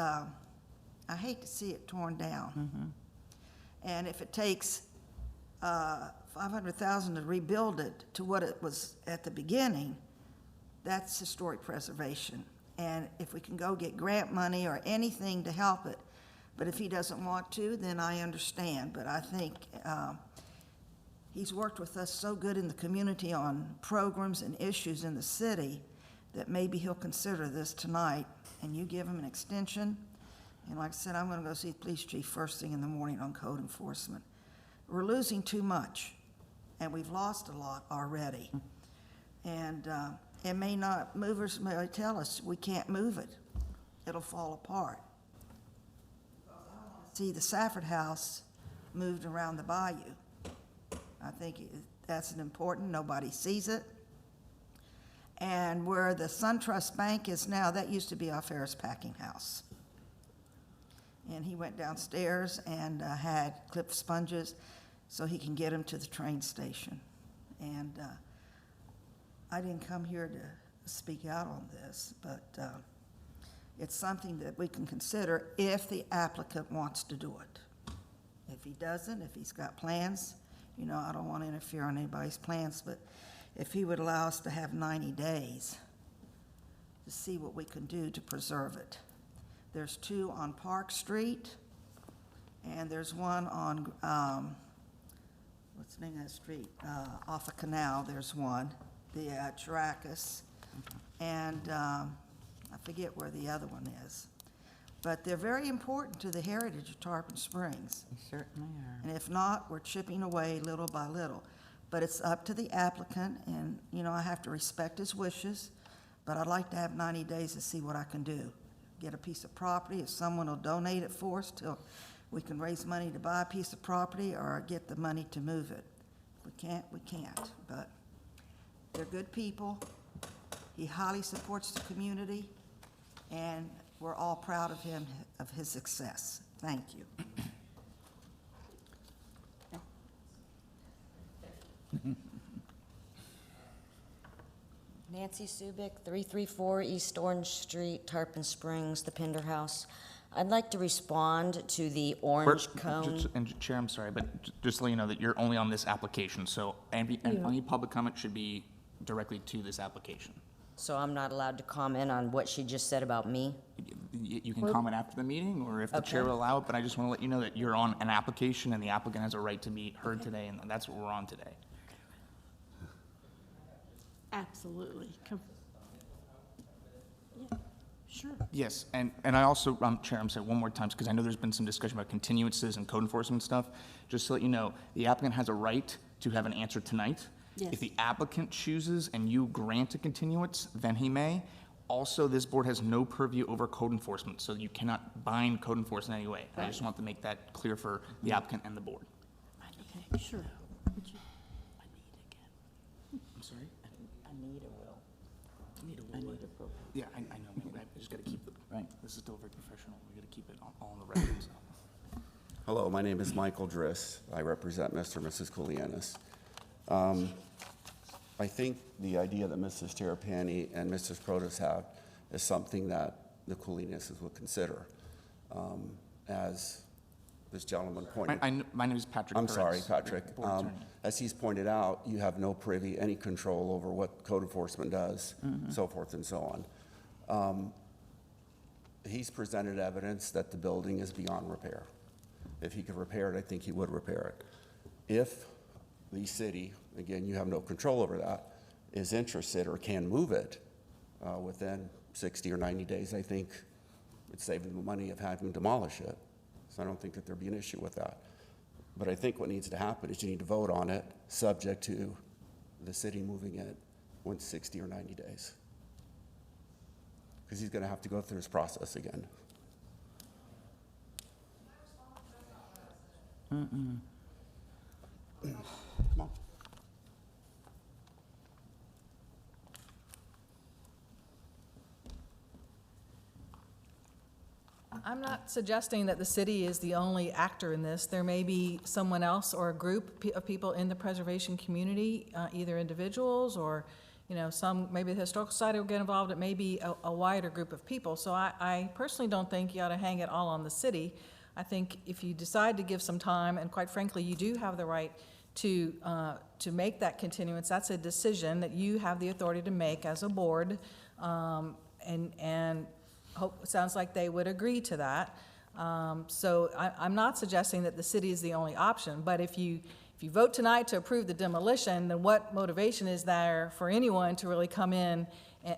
I hate to see it torn down. And if it takes $500,000 to rebuild it to what it was at the beginning, that's historic preservation. And if we can go get grant money or anything to help it, but if he doesn't want to, then I understand. But I think he's worked with us so good in the community on programs and issues in the city that maybe he'll consider this tonight, and you give him an extension, And like I said, I'm gonna go see the police chief first thing in the morning on code enforcement. We're losing too much, and we've lost a lot already. And it may not, movers may tell us we can't move it. It'll fall apart. See the Safford House moved around the bayou. I think that's important, nobody sees it. And where the SunTrust Bank is now, that used to be our Ferris packing house. And he went downstairs and had clipped sponges so he can get him to the train station. And I didn't come here to speak out on this, but it's something that we can consider if the applicant wants to do it. If he doesn't, if he's got plans, you know, I don't want to interfere on anybody's plans, but if he would allow us to have 90 days to see what we can do to preserve it. There's 2 on Park Street, and there's one on, what's the name of that street? Off of Canal, there's one, the Caracas, and I forget where the other one is. But they're very important to the heritage of Tarpon Springs. They certainly are. And if not, we're chipping away little by little. But it's up to the applicant, and, you know, I have to respect his wishes, but I'd like to have 90 days to see what I can do. Get a piece of property, if someone will donate it for us till we can raise money to buy a piece of property, or get the money to move it. If we can't, we can't, but they're good people. He highly supports the community, and we're all proud of him, of his success. Thank you. Nancy Subic, 334 East Orange Street, Tarpon Springs, the Pinder House. I'd like to respond to the orange cone. And Chair, I'm sorry, but just to let you know that you're only on this application, so any public comment should be directly to this application. So I'm not allowed to comment on what she just said about me? You can comment after the meeting, or if the chair will allow it, but I just want to let you know that you're on an application, and the applicant has a right to be heard today, and that's what we're on today. Absolutely. Yeah, sure. Yes, and I also, Chair, I'm sorry, one more time, because I know there's been some discussion about continuances and code enforcement stuff. Just to let you know, the applicant has a right to have an answer tonight. Yes. If the applicant chooses and you grant a continuance, then he may. Also, this board has no purview over code enforcement, so you cannot bind code enforcement in any way. I just want to make that clear for the applicant and the board. Okay, sure. Would you- I'm sorry? Anita will. Anita will. Yeah, I know, ma'am. I just got to keep it, Right. this is still very professional. We got to keep it all on the record, so. Hello, my name is Michael Driss. I represent Mr. and Mrs. Koulianis. I think the idea that Mrs. Terrapini and Mrs. Protas have is something that the Koulianises will consider. As this gentleman pointed My name is Patrick I'm Perez, sorry, Patrick. board attorney. As he's pointed out, you have no privy, any control over what code enforcement does, so forth and so on. He's presented evidence that the building is beyond repair. If he could repair it, I think he would repair it. If the city, again, you have no control over that, is interested or can move it within 60 or 90 days, I think it's saving the money of having to demolish it. So I don't think that there'd be an issue with that. But I think what needs to happen is you need to vote on it, subject to the city moving it within 60 or 90 days. Because he's going to have to go through this process again. Come on. I'm not suggesting that the city is the only actor in this. There may be someone else or a group of people in the preservation community, either individuals or, you know, maybe the Historical Society will get involved. It may be a wider group of people. So I personally don't think you ought to hang it all on the city. I think if you decide to give some time, and quite frankly, you do have the right to make that continuance, that's a decision that you have the authority to make as a board, and hope, sounds like they would agree to that. So I'm not suggesting that the city is the only option, but if you vote tonight to approve the demolition, then what motivation is there for anyone to really come in,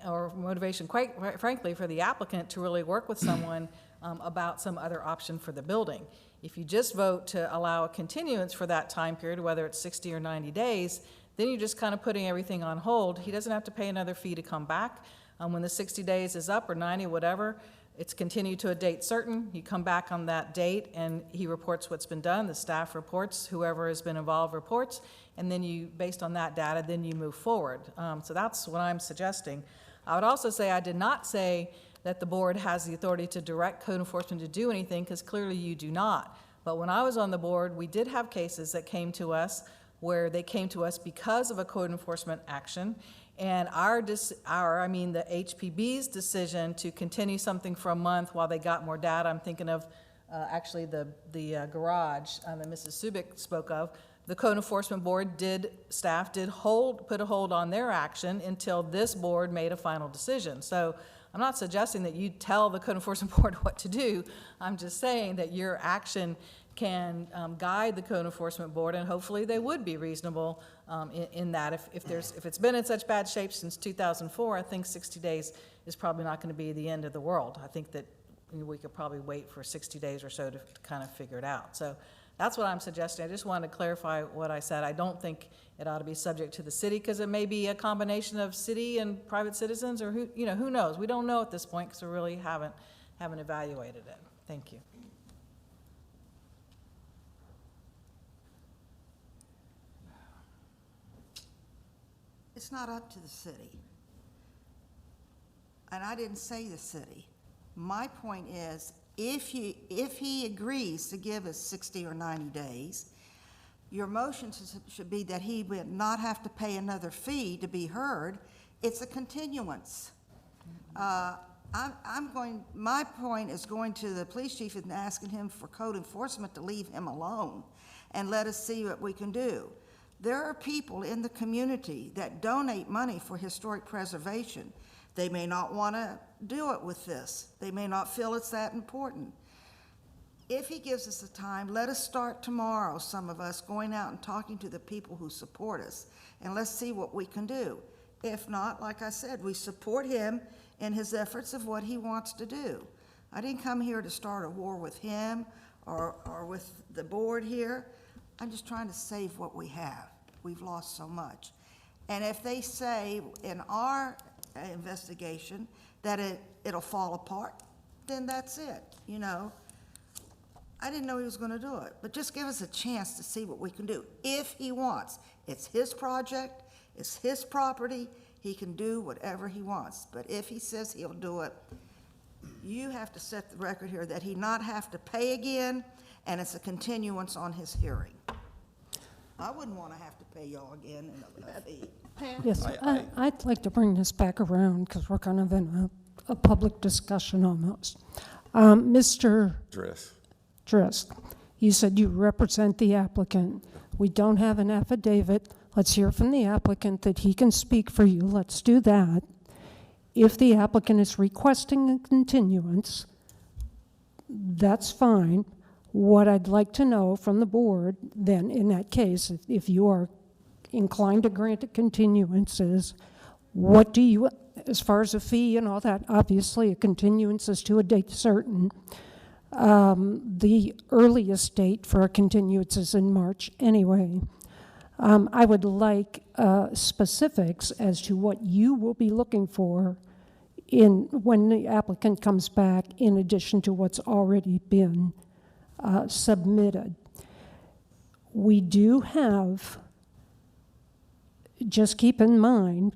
or motivation, quite frankly, for the applicant to really work with someone about some other option for the building. If you just vote to allow a continuance for that time period, whether it's 60 or 90 days, then you're just kind of putting everything on hold. He doesn't have to pay another fee to come back. When the 60 days is up, or 90, whatever, it's continued to a date certain. You come back on that date, and he reports what's been done, the staff reports, whoever has been involved reports, and then you, based on that data, then you move forward. So that's what I'm suggesting. I would also say I did not say that the board has the authority to direct code enforcement to do anything, because clearly you do not. But when I was on the board, we did have cases that came to us where they came to us because of a code enforcement action, and the HPB's decision to continue something for a month while they got more data, I'm thinking of actually the garage that Mrs. Subic spoke of, the code enforcement board staff did put a hold on their action until this board made a final decision. So I'm not suggesting that you tell the code enforcement board what to do. I'm just saying that your action can guide the code enforcement board, and hopefully they would be reasonable in that. If it's been in such bad shape since 2004, I think 60 days is probably not going to be the end of the world. I think that we could probably wait for 60 days or so to kind of figure it out. So that's what I'm suggesting. I just wanted to clarify what I said. I don't think it ought to be subject to the city, because it may be a combination of city and private citizens, or who knows? We don't know at this point, because we really haven't evaluated it. Thank you. It's not up to the city. And I didn't say the city. My point is, if he agrees to give us 60 or 90 days, your motion should be that he would not have to pay another fee to be heard. It's a continuance. My point is going to the police chief and asking him for code enforcement to leave him alone and let us see what we can do. There are people in the community that donate money for historic preservation. They may not want to do it with this. They may not feel it's that important. If he gives us the time, let us start tomorrow, some of us, going out and talking to the people who support us, and let's see what we can do. If not, like I said, we support him in his efforts of what he wants to do. I didn't come here to start a war with him or with the board here. I'm just trying to save what we have. We've lost so much. And if they say in our investigation that it'll fall apart, then that's it, I didn't know he was going to do it, but just give us a chance to see what we can do. If he wants, it's his project, it's his property, he can do whatever he wants. But if he says he'll do it, you have to set the record here that he not have to pay again, and it's a continuance on his hearing. I wouldn't want to have to pay y'all again in a fee. Yes, I'd like to bring this back around, because we're kind of in a public discussion almost. Mr. Drist, you said you represent the applicant. We don't have an affidavit. Let's hear from the applicant that he can speak for you. Let's do that. If the applicant is requesting a continuance, that's fine. What I'd like to know from the board, then, in that case, if you are inclined to grant a continuance, is what do you, as far as a fee and all that, obviously a continuance is to a date certain. The earliest date for a continuance is in March anyway. I would like specifics as to what you will be looking for when the applicant comes back, in addition to what's already been submitted. We do have, just keep in mind,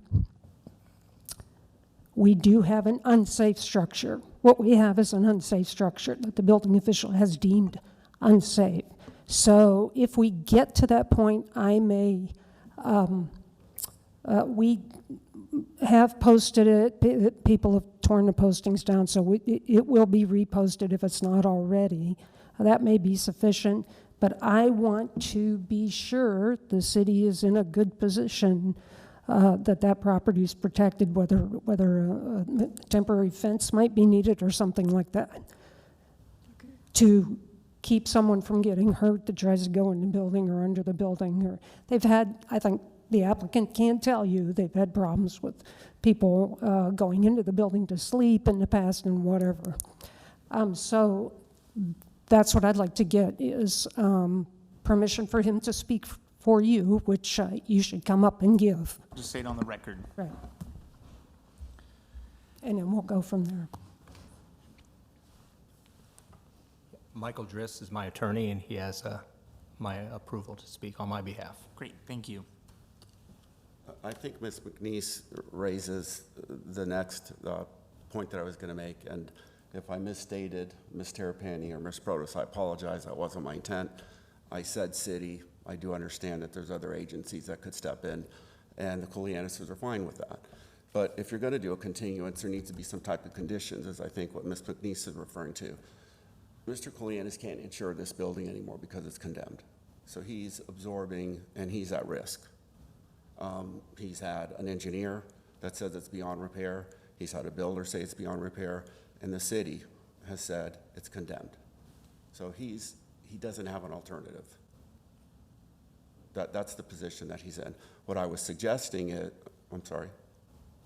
we do have an unsafe structure. What we have is an unsafe structure that the building official has deemed unsafe. So if we get to that point, I may, we have posted it, people have torn the postings down, so it will be reposted if it's not already. That may be sufficient, but I want to be sure the city is in a good position that property is protected, whether a temporary fence might be needed or something like that, to keep someone from getting hurt that tries to go in the building or under the building. Or they've had, I think the applicant can't tell you, they've had problems with people going into the building to sleep in the past and whatever. So that's what I'd like to get is permission for him to speak for you, which you should come up and give. Just say it on the record. Right. And then we'll go from there. Michael Driss is my attorney, and he has my approval to speak on my behalf. Great, thank you. I think Ms. McNeese raises the next point that I was going to make, and if I misstated Ms. Terrapini or Ms. Protas, I apologize. That wasn't my intent. I said city. I do understand that there's other agencies that could step in, and the Kolianises are fine with that. But if you're going to do a continuance, there needs to be some type of conditions, as I think what Ms. McNeese is referring to. Mr. Kolianis can't insure this building anymore because it's condemned. So he's absorbing, and he's at risk. He's had an engineer that says it's beyond repair. He's had a builder say it's beyond repair, and the city has said it's condemned. So he doesn't have an alternative. That's the position that he's in. What I was suggesting is, I'm sorry.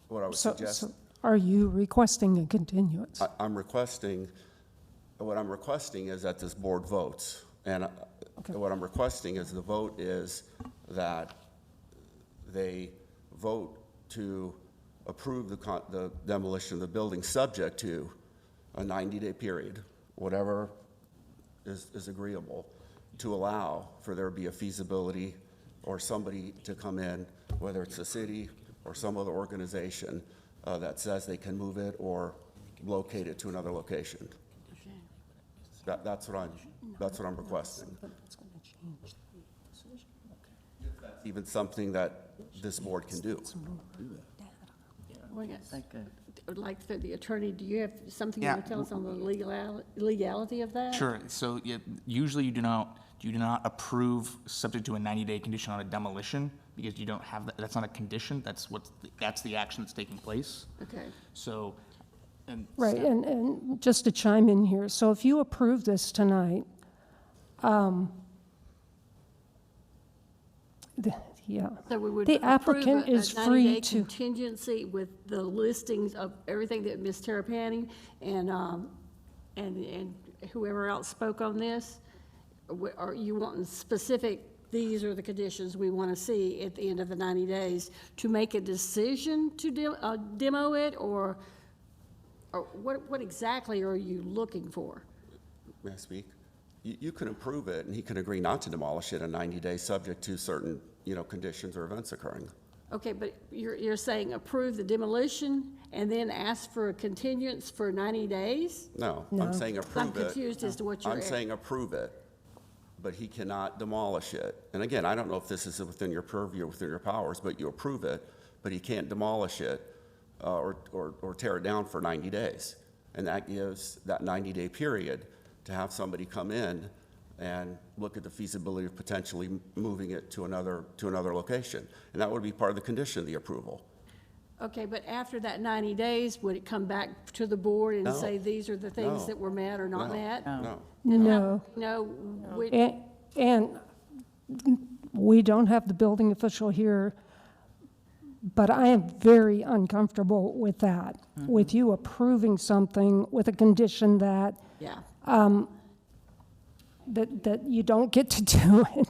What I was suggesting. So are you requesting a continuance? What I'm requesting is that this board votes. And what I'm requesting is the vote is that they vote to approve the demolition of the building subject to a 90-day period, whatever is agreeable, to allow for there to be a feasibility or somebody to come in, whether it's the city or some other organization that says they can move it or locate it to another location. That's what I'm requesting. Even something that this board can do. Well, yes. Like the attorney, do you have something you want to tell us on the legality of that? Sure, so usually you do not approve subject to a 90-day condition on a demolition, because you don't have, that's not a condition, that's the action that's taking place. Okay. So, and. Right, and just to chime in here, so if you approve this tonight, yeah. So we would The approve applicant a is 90-day free to, contingency with the listings of everything that Ms. Terrapini and whoever else spoke on this. Are you wanting specific, these are the conditions we want to see at the end of the 90 days to make a decision to demo it, or what exactly are you looking for? May I speak? You can approve it, and he can agree not to demolish it in 90 days, subject to certain, conditions or events occurring. Okay, but you're saying approve the demolition and then ask for a continuance for 90 days? No, No. I'm saying approve it. I'm confused as to what you're. I'm saying approve it, but he cannot demolish it. And again, I don't know if this is within your purview, within your powers, but you approve it, but he can't demolish it or tear it down for 90 days. And that gives that 90-day period to have somebody come in and look at the feasibility of potentially moving it to another location. And that would be part of the condition of the approval. Okay, but after that 90 days, would it come back to the board and No. say these are the things No. that were met or not met? No. no. No, And we don't have the building official here, but I am very uncomfortable with that, with you approving something with a condition that yeah. that you don't get to do it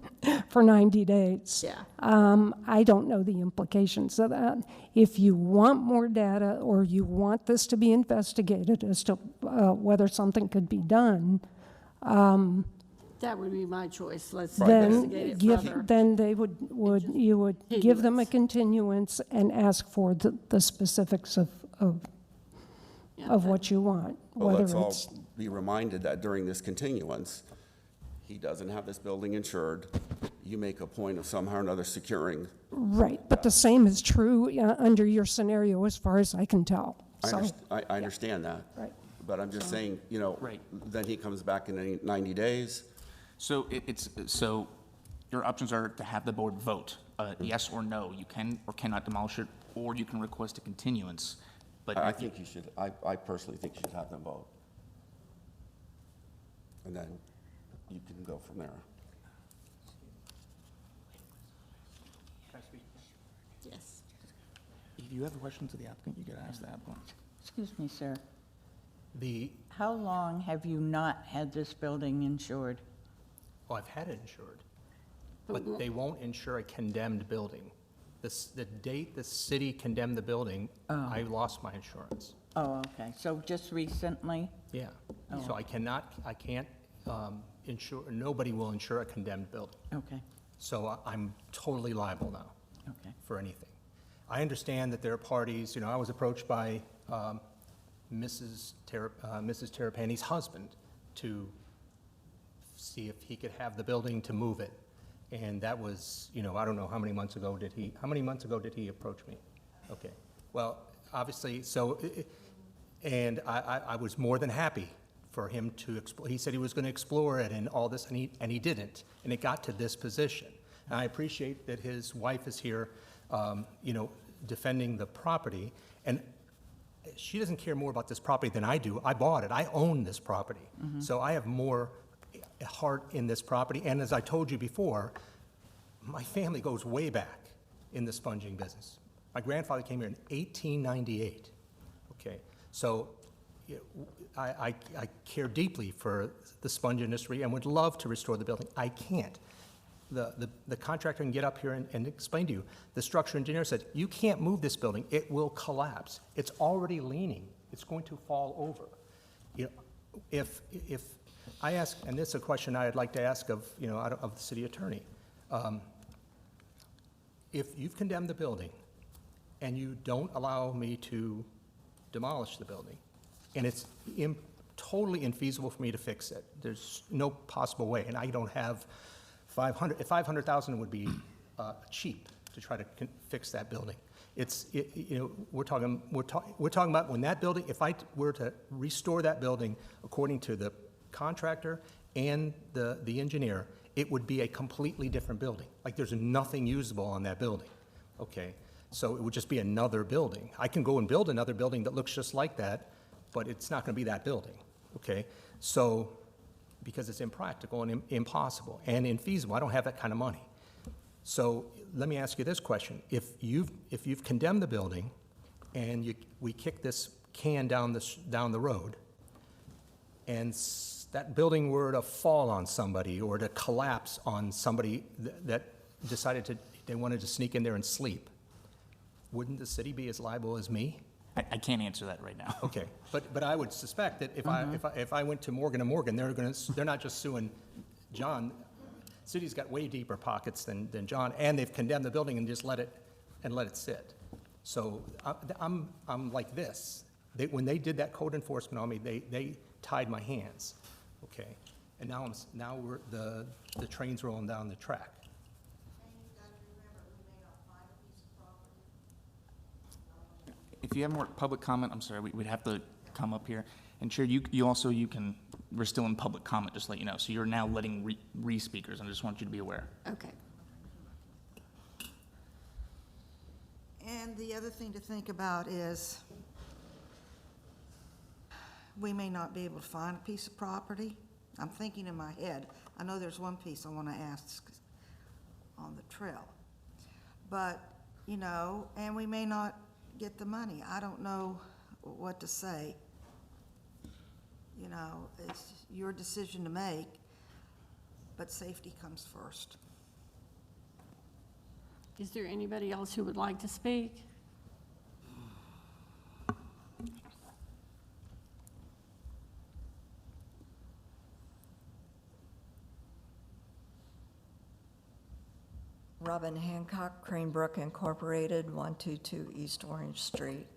for 90 days. Yeah. I don't know the implications of that. If you want more data or you want this to be investigated as to whether something could be done, That would be my choice. Let's then investigate it further. then they you would give them a continuance and ask for the specifics of Yeah, what you want, Well, whether let's all it's. be reminded that during this continuance, he doesn't have this building insured. You make a point of somehow or another securing. Right, but the same is true under your scenario as far as I can tell. So, I understand that. Right. But I'm just saying, Right. then he comes back in 90 days. So so your options are to have the board vote, yes or no. You can or cannot demolish it, or you can request a continuance. But I think you should, I personally think you should have them vote. And then you can go from there. Yes. if you have questions of the applicant, you could ask the applicant. Excuse me, sir. How long have you not had this building insured? well, I've had it insured, but they won't insure a condemned building. The date the city condemned the building, I lost my insurance. Oh, okay, so just recently? Yeah, so I can't insure, nobody will insure a condemned building. Okay, So I'm totally liable now okay. for anything. I understand that there are parties, I was approached by Mrs. Terrapini's husband to see if he could have the building to move it. And that was, I don't know how many months ago did he approach me? Okay, well, obviously, and I was more than happy for him to explore. He said he was going to explore it and all this, and he didn't. And it got to this position. And I appreciate that his wife is here, defending the property. And she doesn't care more about this property than I do. I bought it. I own this property. So I have more heart in this property. And as I told you before, my family goes way back in the sponging business. My grandfather came here in 1898. Okay, so I care deeply for the sponge industry and would love to restore the building. I can't. The contractor can get up here and explain to you. The structural engineer said, you can't move this building. It will collapse. It's already leaning. It's going to fall over. If I ask, and this is a question I'd like to ask of the city attorney. If you've condemned the building and you don't allow me to demolish the building, and it's totally infeasible for me to fix it, there's no possible way, and I don't have $500,000 would be cheap to try to fix that building. We're talking about when that building, if I were to restore that building according to the contractor and the engineer, it would be a completely different building. Like there's nothing usable on that building, okay? So it would just be another building. I can go and build another building that looks just like that, but it's not gonna be that building, okay? So, because it's impractical and impossible and infeasible, I don't have that kind of money. So let me ask you this question. If you've condemned the building and we kick this can down the road, and that building were to fall on somebody or to collapse on somebody that decided they wanted to sneak in there and sleep, wouldn't the city be as liable as me? I can't answer that right now. Okay, but I would suspect that if I went to Morgan & Morgan, they're not just suing John. City's got way deeper pockets than John, and they've condemned the building and just let it sit. So I'm like this. When they did that code enforcement on me, they tied my hands. Okay, and now the train's rolling down the track. If you have more public comment, I'm sorry, we'd have to come up here. And Chair, we're still in public comment, just to let you know. So you're now letting re-speakers, and I just want you to be aware. Okay. And the other thing to think about is we may not be able to find a piece of property. I'm thinking in my head. I know there's one piece I want to ask on the trail. But, and we may not get the money. I don't know what to say. It's your decision to make, but safety comes first. Is there anybody else who would like to speak? Robin Hancock, Cranebrook Incorporated, 122 East Orange Street.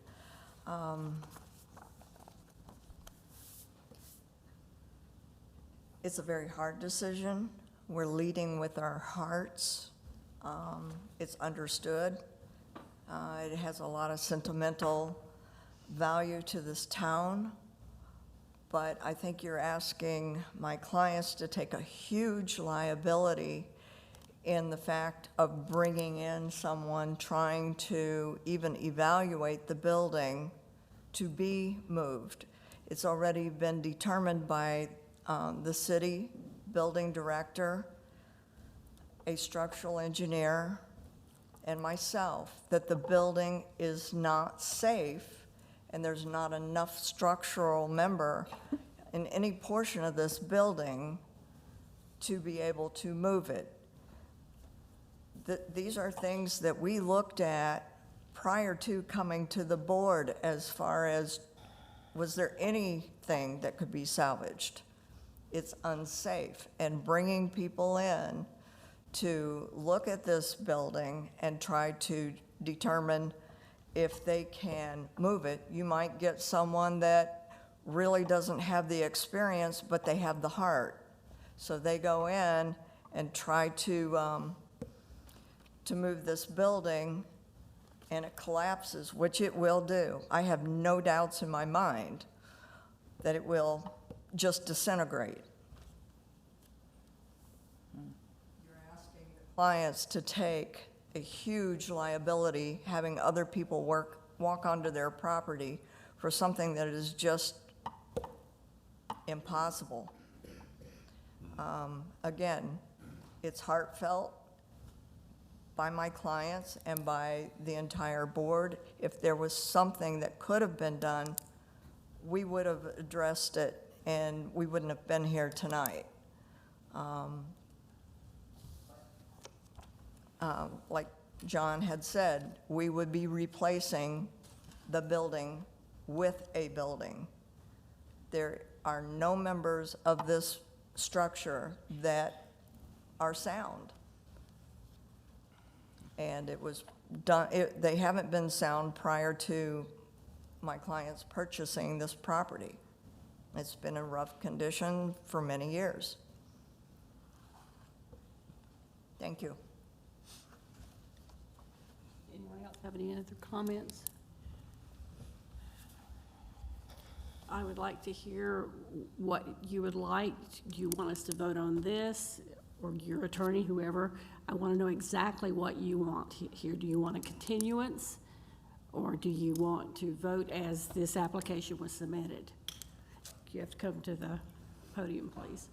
It's a very hard decision. We're leading with our hearts. It's understood. It has a lot of sentimental value to this town, but I think you're asking my clients to take a huge liability in the fact of bringing in someone trying to even evaluate the building to be moved. It's already been determined by the city building director, a structural engineer, and myself that the building is not safe and there's not enough structural member in any portion of this building to be able to move it. These are things that we looked at prior to coming to the board as far as, was there anything that could be salvaged? It's unsafe, and bringing people in to look at this building and try to determine if they can move it. You might get someone that really doesn't have the experience, but they have the heart. So they go in and try to move this building, and it collapses, which it will do. I have no doubts in my mind that it will just disintegrate. You're asking the clients to take a huge liability, having other people walk onto their property for something that is just impossible. Again, it's heartfelt by my clients and by the entire board. If there was something that could have been done, we would have addressed it and we wouldn't have been here tonight. Like John had said, we would be replacing the building with a building. There are no members of this structure that are sound. And it was done, they haven't been sound prior to my clients purchasing this property. It's been in rough condition for many years. Thank you. Anyone else have any other comments? I would like to hear what you would like. Do you want us to vote on this, or your attorney, whoever? I want to know exactly what you want here. Do you want a continuance, or do you want to vote as this application was submitted? You have to come to the podium, please.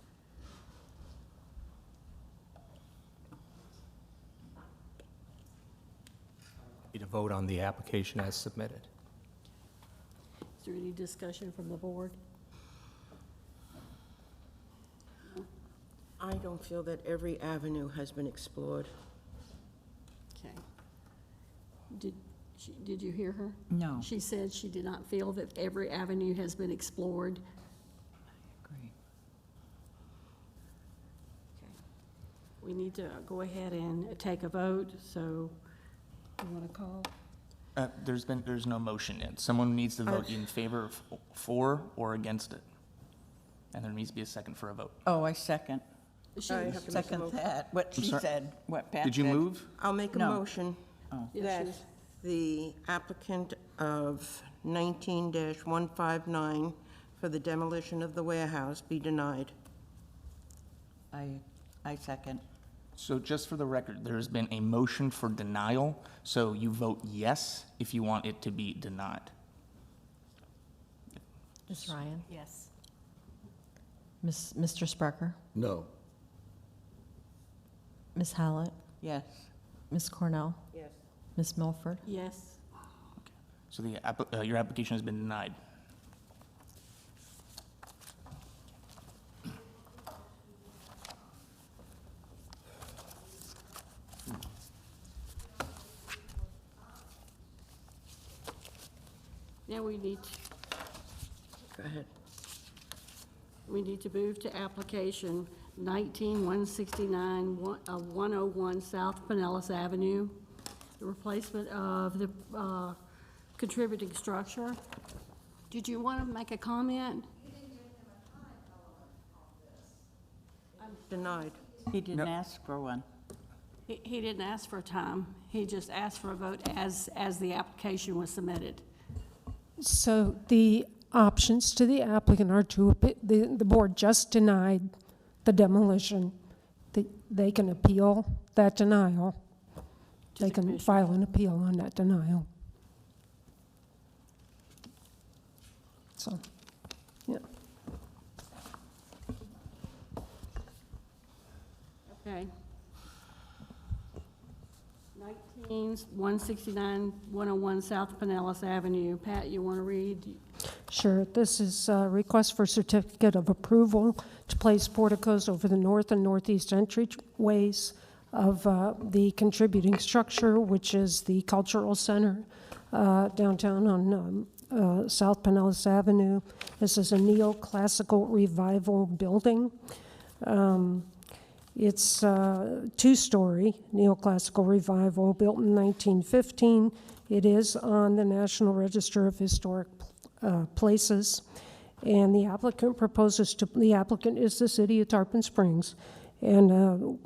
To vote on the application as submitted. Is there any discussion from the board? I don't feel that every avenue has been explored. Okay. Did you hear her? No. She said she did not feel that every avenue has been explored. Agree. Okay. We need to go ahead and take a vote, so you want to call? There's no motion yet. Someone needs to vote in favor of for or against it. And there needs to be a second for a vote. Oh, I second. She- I have to make a Second motion. that, what she sorry? said, what Pat Did you said. move? I'll make a No. motion Yeah, that she was- the applicant of 19-159 for the demolition of the warehouse be denied. I second. So just for the record, there's been a motion for denial, so you vote yes if you want it to be denied. Ms. Ryan? Yes. Mr. Sprecher? No. Ms. Hallett? Yes. Ms. Cornell? Yes. Ms. Milford? Yes. So your application has been denied. Now we need, Go ahead. we need to move to application 19-169, 101 South Pinellas Avenue, the replacement of the contributing structure. Did you want to make a comment? Denied. He didn't No. ask for one. He didn't ask for a time. He just asked for a vote as the application was submitted. So the options to the applicant are to, the board just denied the demolition. They can appeal that denial. To They the can commission. file an appeal on that denial. So, yeah. Okay. 169, 101 South Pinellas Avenue. Pat, you want to read? Sure. This is a request for certificate of approval to place porticos over the north and northeast entryways of the contributing structure, which is the Cultural Center downtown on South Pinellas Avenue. This is a neoclassical revival building. It's a two-story neoclassical revival built in 1915. It is on the National Register of Historic Places, and the applicant is the city of Tarpon Springs, and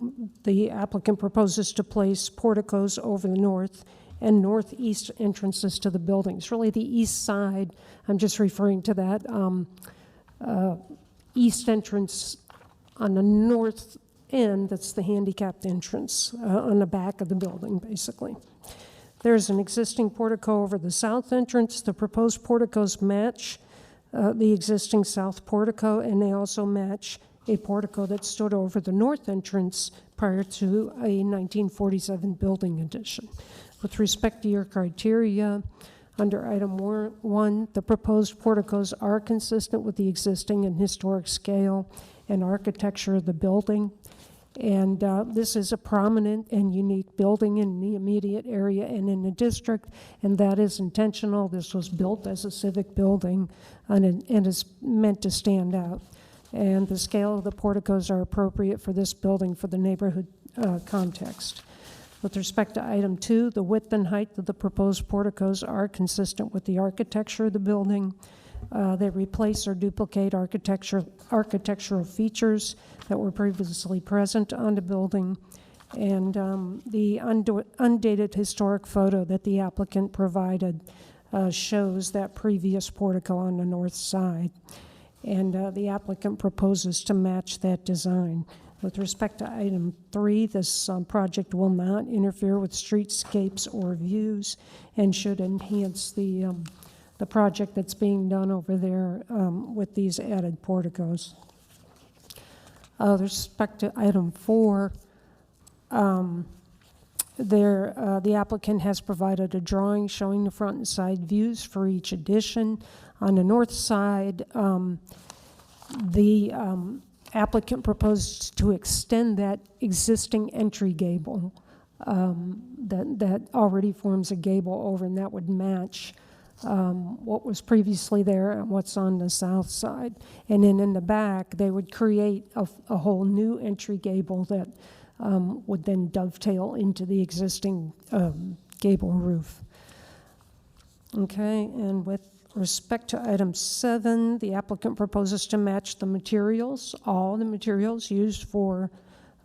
the applicant proposes to place porticos over the north and northeast entrances to the building. It's really the east side. I'm just referring to that east entrance on the north end. That's the handicapped entrance on the back of the building, basically. There's an existing portico over the south entrance. The proposed porticos match the existing south portico, and they also match a portico that stood over the north entrance prior to a 1947 building addition. With respect to your criteria, under item 1, the proposed porticos are consistent with the existing and historic scale and architecture of the building. And this is a prominent and unique building in the immediate area and in the district, and that is intentional. This was built as a civic building and is meant to stand out. And the scale of the porticos are appropriate for this building for the neighborhood context. With respect to item 2, the width and height of the proposed porticos are consistent with the architecture of the building. They replace or duplicate architectural features that were previously present on the building. And the undated historic photo that the applicant provided shows that previous portico on the north side. And the applicant proposes to match that design. With respect to item 3, this project will not interfere with streetscapes or views and should enhance the project that's being done over there with these added porticos. With respect to item 4, the applicant has provided a drawing showing the front and side views for each addition. On the north side, the applicant proposed to extend that existing entry gable that already forms a gable over, and that would match what was previously there and what's on the south side. And then in the back, they would create a whole new entry gable that would then dovetail into the existing gable roof. Okay, and with respect to item 7, the applicant proposes to match the materials, all the materials used for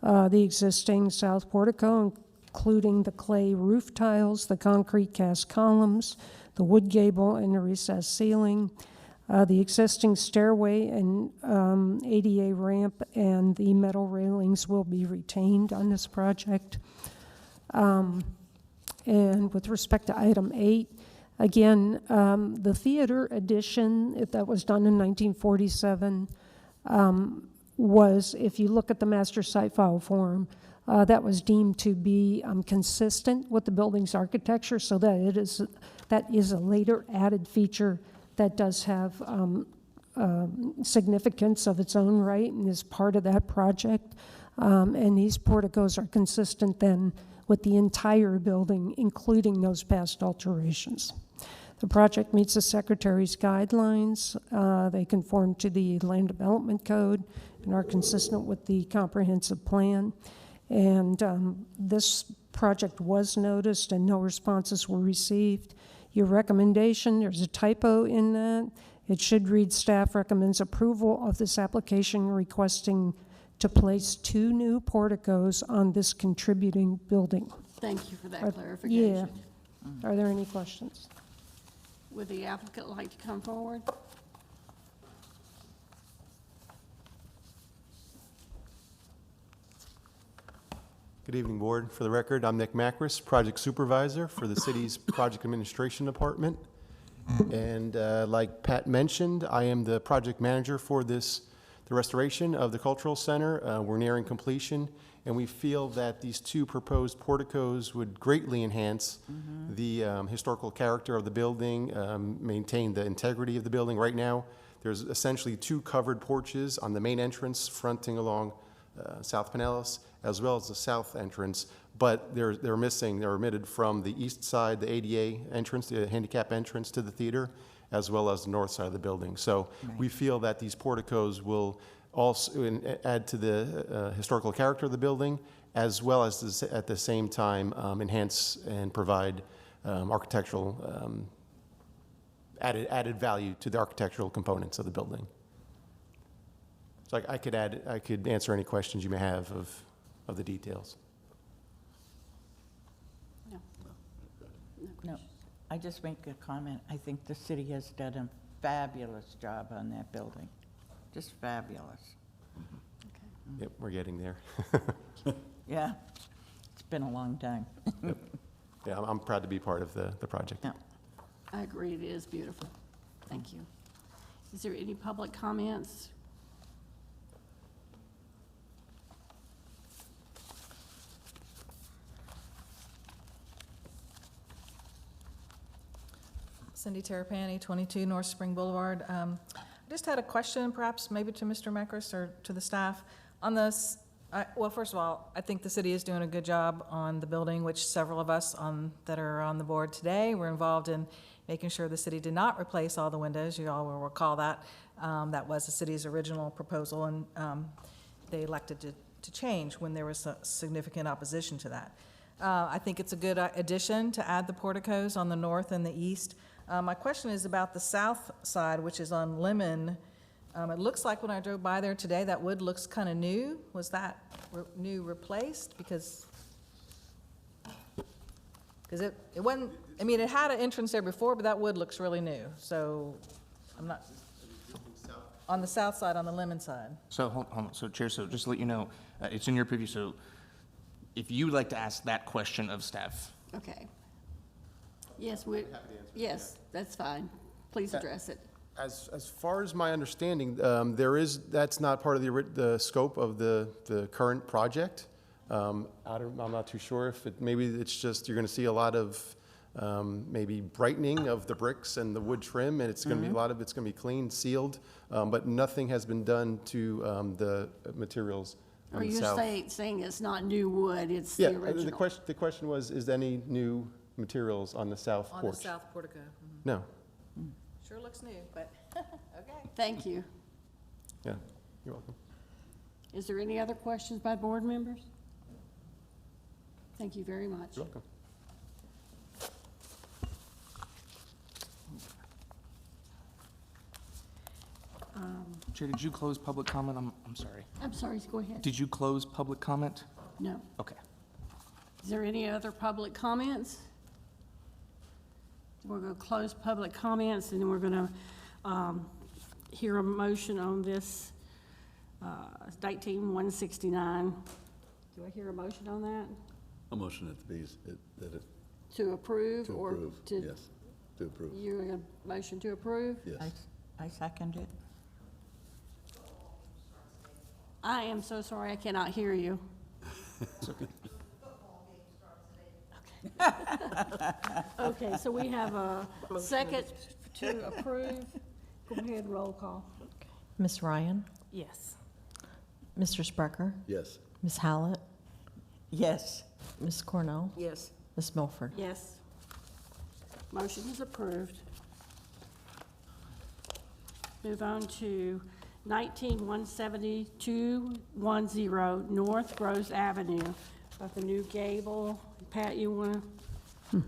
the existing south portico, including the clay roof tiles, the concrete cast columns, the wood gable, and the recessed ceiling. The existing stairway and ADA ramp and the metal railings will be retained on this project. And with respect to item 8, again, the theater addition that was done in 1947 was, if you look at the master site file form, that was deemed to be consistent with the building's architecture, so that is a later added feature that does have significance of its own right and is part of that project. And these porticos are consistent then with the entire building, including those past alterations. The project meets the Secretary's guidelines. They conform to the Land Development Code and are consistent with the comprehensive plan. And this project was noticed and no responses were received. Your recommendation, there's a typo in that. It should read, staff recommends approval of this application requesting to place 2 new porticos on this contributing building. Thank you for that clarification. Yeah. Are there any questions? Would the applicant like to come forward? Good evening, Board. For the record, I'm Nick Macris, Project Supervisor for the city's Project Administration Department. And like Pat mentioned, I am the project manager for the restoration of the Cultural Center. We're nearing completion And we feel that these two proposed porticos would greatly enhance the historical character of the building, maintain the integrity of the building. Right now, there's essentially two covered porches on the main entrance fronting along South Pinellas, as well as the south entrance, but they're omitted from the east side, the ADA entrance, the handicap entrance to the theater, as well as the north side of the building. So we feel that these porticos will also add to the historical character of the building, as well as at the same time enhance and provide architectural added value to the architectural components of the building. So I could answer any questions you may have of the details. No, I just make a comment. I think the city has done a fabulous job on that building. Just fabulous. Yep, we're getting there. Yeah, it's been a long time. Yeah, I'm proud to be part of the project. Yeah. I agree, it is beautiful. Thank you. Is there any public comments? Cindy Terrapini, 22 North Spring Boulevard. I just had a question, perhaps maybe to Mr. Macris or to the staff. On this, well, first of all, I think the city is doing a good job on the building, which several of us that are on the board today were involved in making sure the city did not replace all the windows. You all will recall that. That was the city's original proposal, and they elected to change when there was a significant opposition to that. I think it's a good addition to add the porticos on the north and the east. My question is about the south side, which is on Lemon. It looks like when I drove by there today, that wood looks kind of new. Was that new replaced? Because it wasn't, I mean, it had an entrance there before, but that wood looks really new. So I'm not, on the south side, on the Lemon side. So, hold on, so Chair, so just to let you know, it's in your preview, so if you would like to ask that question of staff. Okay. Yes, yes, that's fine. Please address it. As far as my understanding, that's not part of the scope of the current project. I'm not too sure if maybe it's just, you're gonna see a lot of maybe brightening of the bricks and the wood trim, and it's gonna be, a lot of it's gonna be clean, sealed, but nothing has been done to the materials on Or the you're south. saying it's not new wood, it's Yeah, the original? the question was, is there any new materials on the south porch? On the south portico. Mhm. No, Sure looks new, but, okay. Thank you. yeah, you're welcome. Is there any other questions by board members? Thank you very much. You're welcome. Chair, did you close public comment? I'm sorry. I'm sorry, go ahead. Did you close public comment? No. Okay. Is there any other public comments? We're going to close public comments, and then we're going to hear a motion on this 19-169. Do I hear a motion on that? A motion that it, To approve? to or approve, yes, to approve, You're going to motion to approve? yes. I second it. I am so sorry, I cannot hear you. Okay, so we have a second to approve. Go ahead, roll call. Ms. Ryan, Yes. Mr. Sprecher, Yes. Ms. Hallett, Yes. Ms. Cornell, Yes. Ms. Milford. Yes. Motion is approved. Move on to 19-172-10 North Rose Avenue. Got the new gable. Pat, you want to?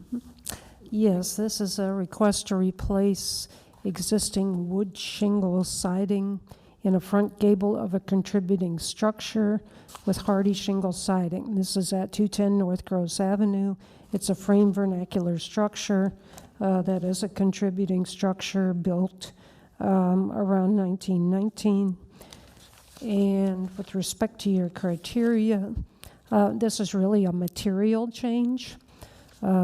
Yes, this is a request to replace existing wood shingle siding in a front gable of a contributing structure with hardy shingle siding. This is at 210 North Gross Avenue. It's a frame vernacular structure that is a contributing structure built around 1919. And with respect to your criteria, this is really a material change.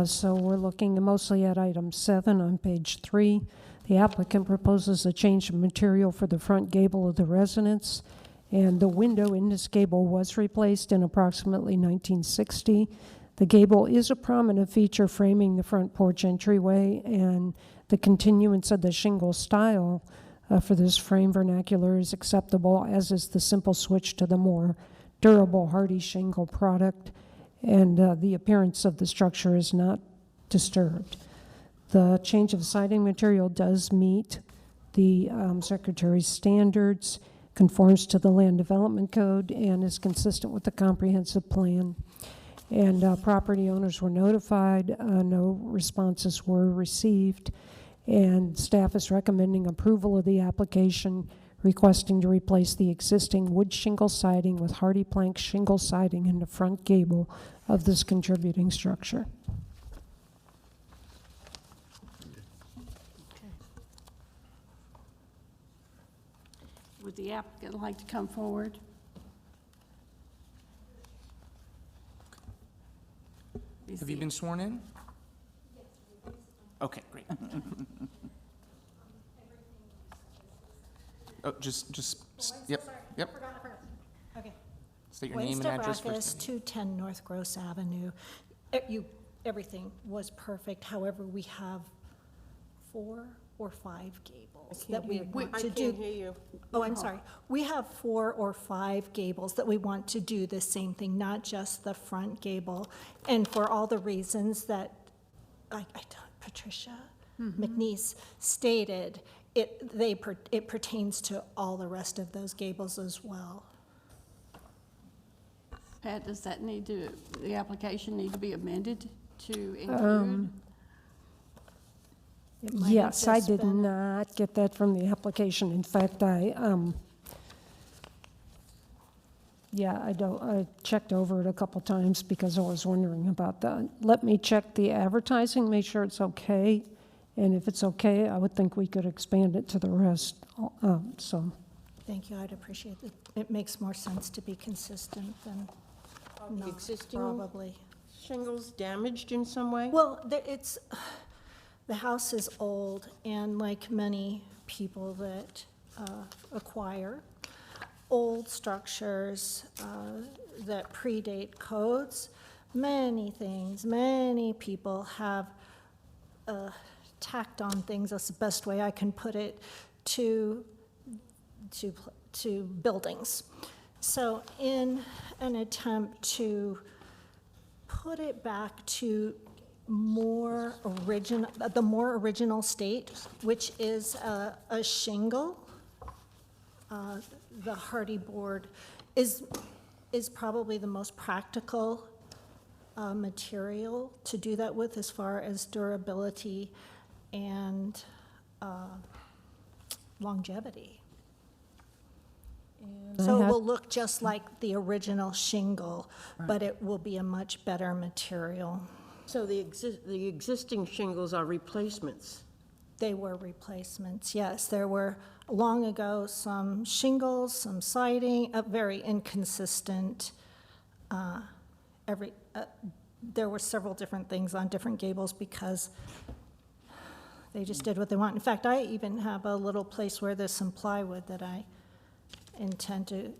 So we're looking mostly at item 7 on page 3. The applicant proposes a change of material for the front gable of the residence, And the window in this gable was replaced in approximately 1960. The gable is a prominent feature framing the front porch entryway, and the continuance of the shingle style for this frame vernacular is acceptable, as is the simple switch to the more durable hardy shingle product, and the appearance of the structure is not disturbed. The change of siding material does meet the Secretary's standards, conforms to the Land Development Code, and is consistent with the comprehensive plan. And property owners were notified, no responses were received, and staff is recommending approval of the application, requesting to replace the existing wood shingle siding with hardy plank shingle siding in the front gable of this contributing structure. Would the applicant like to come forward? Have you been sworn in? Okay, great. Oh, yep. Okay. State your name and address first. 210 North Gross Avenue. Everything was perfect. However, we have 4 or 5 gables that we want to do. I can't hear you. Oh, I'm sorry. We have 4 or 5 gables that we want to do the same thing, not just the front gable. And for all the reasons that Patricia McNeese stated, it pertains to all the rest of those gables as well. Pat, does that the application need to be amended to include? It might have Yes, I just did been- not get that from the application. In fact, I checked over it a couple times because I was wondering about that. Let me check the advertising, make sure it's okay. And if it's okay, I would think we could expand it to the rest, so. Thank you, I'd appreciate it. It makes more sense to be consistent than The not, existing probably. shingles damaged in some way? Well, the house is old, and like many people that acquire old structures that predate codes, many people have tacked on things, that's the best way I can put it, to buildings. So in an attempt to put it back to the more original state, which is a shingle, the hardy board is probably the most practical material to do that with, as far as durability and longevity. So it will look just like the original shingle, but it will be a much better material. So the existing shingles are replacements? They were replacements, yes. There were, long ago, some shingles, some siding, very inconsistent. There were several different things on different gables because they just did what they want. In fact, I even have a little place where there's some plywood that I intend to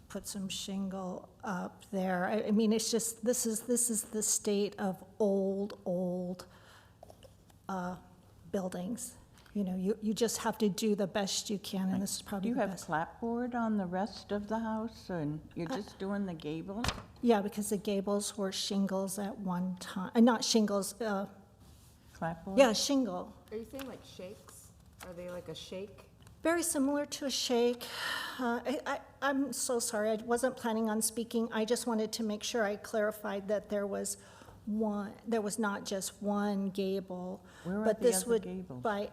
put some shingle up there. I mean, it's just, this is the state of old buildings. You know, you just have to do the best you can, and this is Do probably you the have best. clapboard on the rest of the house, and you're just doing the gable? Yeah, because the gables were shingles at one time, not shingles, Clapboard? yeah, shingle. Are you saying like shakes? Are they like a shake? Very similar to a shake. I'm so sorry, I wasn't planning on speaking. I just wanted to make sure I clarified that there was not just one gable. Where are But the this other would, gables? by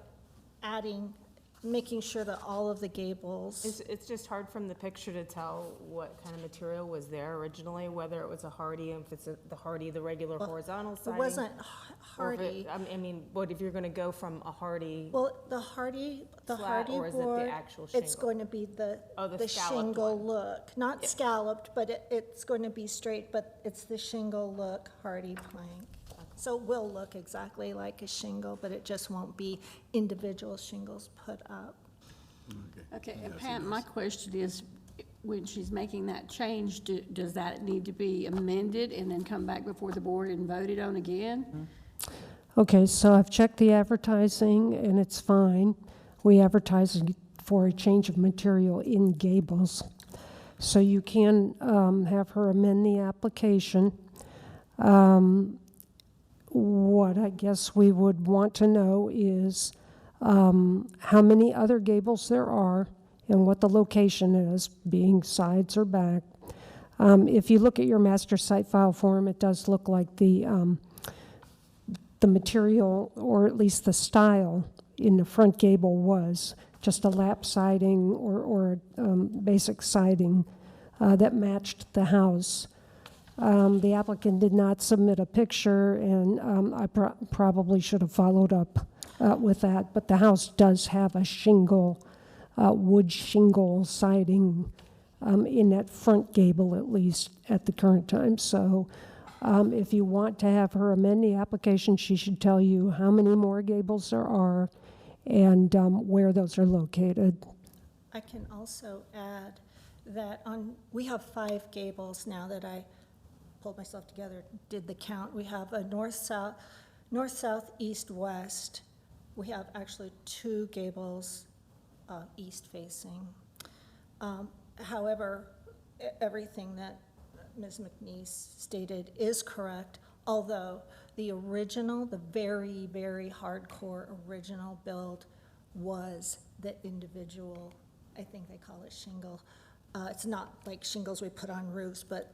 making sure that all of the gables, It's just hard from the picture to tell what kind of material was there originally, whether it was a hardy, if it's the hardy, the regular horizontal it siding. wasn't or if hardy. I mean, what if you're gonna go from a hardy? Well, the hardy Flat, or is it the board, actual it's shingle? going to be the the scalloped shingle one. look. Not scalloped, but it's going to be straight, but it's the shingle look hardy plank. So it will look exactly like a shingle, but it just won't be individual shingles put up. Okay, and Pat, my question is, when she's making that change, does that need to be amended and then come back before the board and voted on again? Okay, so I've checked the advertising, and it's fine. We advertise for a change of material in Gables. So you can have her amend the application. What I guess we would want to know is how many other Gables there are and what the location is, being sides or back. If you look at your master site file form, it does look like the material, or at least the style, in the front gable was just a lap siding or basic siding that matched the house. The applicant did not submit a picture, and I probably should have followed up with that, but the house does have a shingle, wood shingle siding in that front gable, at least at the current time. So if you want to have her amend the application, she should tell you how many more gables there are and where those are located. I can also add that we have 5 gables now that I pulled myself together, did the count. We have a north, south, east, west. We have actually 2 gables east facing. However, everything that Ms. McNeese stated is correct, although the original, the very, very hardcore original build was the individual, I think they call it shingle. It's not like shingles we put on roofs, but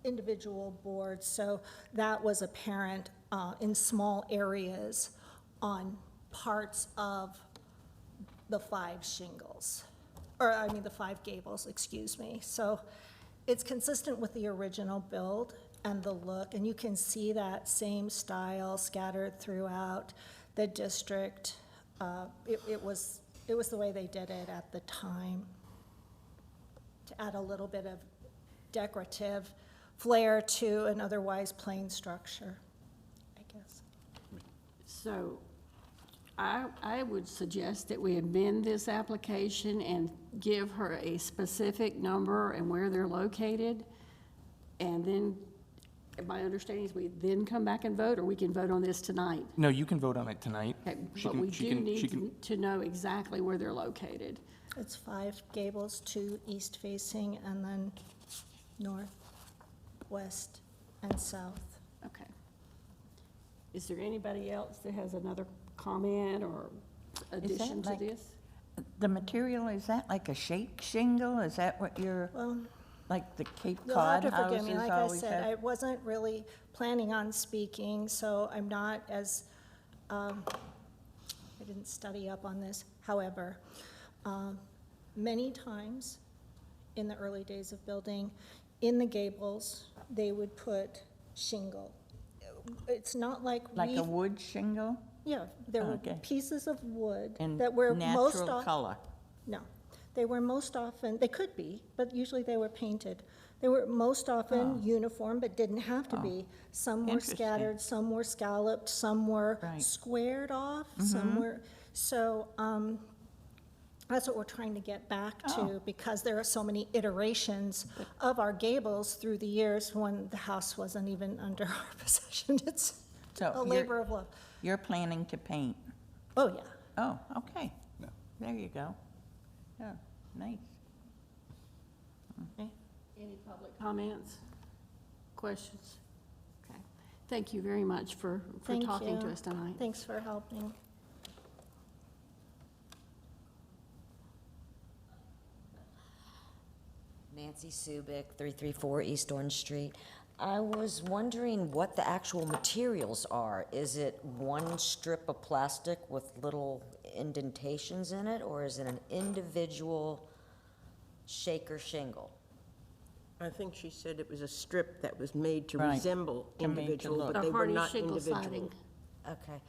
individual boards. So that was apparent in small areas on parts of the 5 shingles, or I mean the 5 gables, excuse me. So it's consistent with the original build and the look, and you can see that same style scattered throughout the district. It was the way they did it at the time, to add a little bit of decorative flair to an otherwise plain structure, I guess. So I would suggest that we amend this application and give her a specific number and where they're located. And then, my understanding is we then come back and vote, or we can vote on this tonight. No, you can vote on it tonight. Okay, She but can- we she do can- she need can- to know exactly where they're located. It's 5 gables, 2 east facing, and then north, west, and south. Okay. Is there anybody else that has another comment or addition to like- this? The material, is that like a shake shingle? Is that what you're, Well, like the Cape you'll have Cod to forgive me, houses like I always said, I have? wasn't really planning on speaking, so I'm not as, I didn't study up on this. However, many times in the early days of building, in the gables, they would put shingle. It's not like Like a we, wood shingle? yeah, there were Okay. pieces of wood And that were most natural often. color? No, they were most often, they could be, but usually they were painted. They were most often uniform, but didn't have to be. Some were Interesting. scattered, some were scalloped, some were Right. squared off, some were, so, that's what we're trying to get back to, because there are so many iterations of our gables through the years when the house wasn't even under our possession. It's So a you're- labor of love. You're planning to paint? Oh, yeah. Oh, okay. There you go. Yeah, nice. Any public comments, questions? Okay. Thank you very much for Thank talking to you. us tonight. Thanks for helping. Nancy Subic, 334 East Orange Street. I was wondering what the actual materials are. Is it one strip of plastic with little indentations in it, or is it an individual shaker shingle? I think she said it was a strip that was made to Right, resemble to make it individual, look. but A they were hardy not shingle individual. siding. Okay.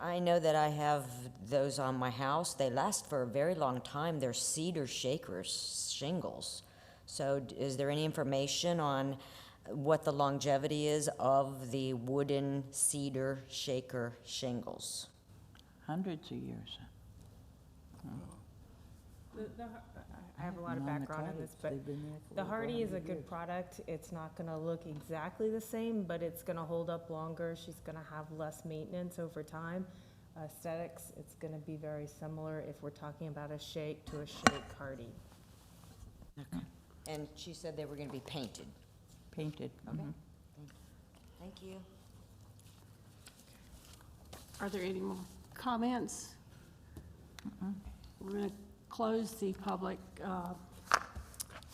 I know that I have those on my house. They last for a very long time. They're cedar shakers, shingles. So is there any information on what the longevity is of the wooden cedar shaker shingles? Hundreds of years. I have a lot of background on this, but the Hardy is a good product. It's not gonna look exactly the same, but it's gonna hold up longer. She's gonna have less maintenance over time. Aesthetics, it's gonna be very similar if we're talking about a shake to a shake Hardy. And she said they were gonna be painted. Painted. Okay. Thank you. Are there any more comments? We're going to close the public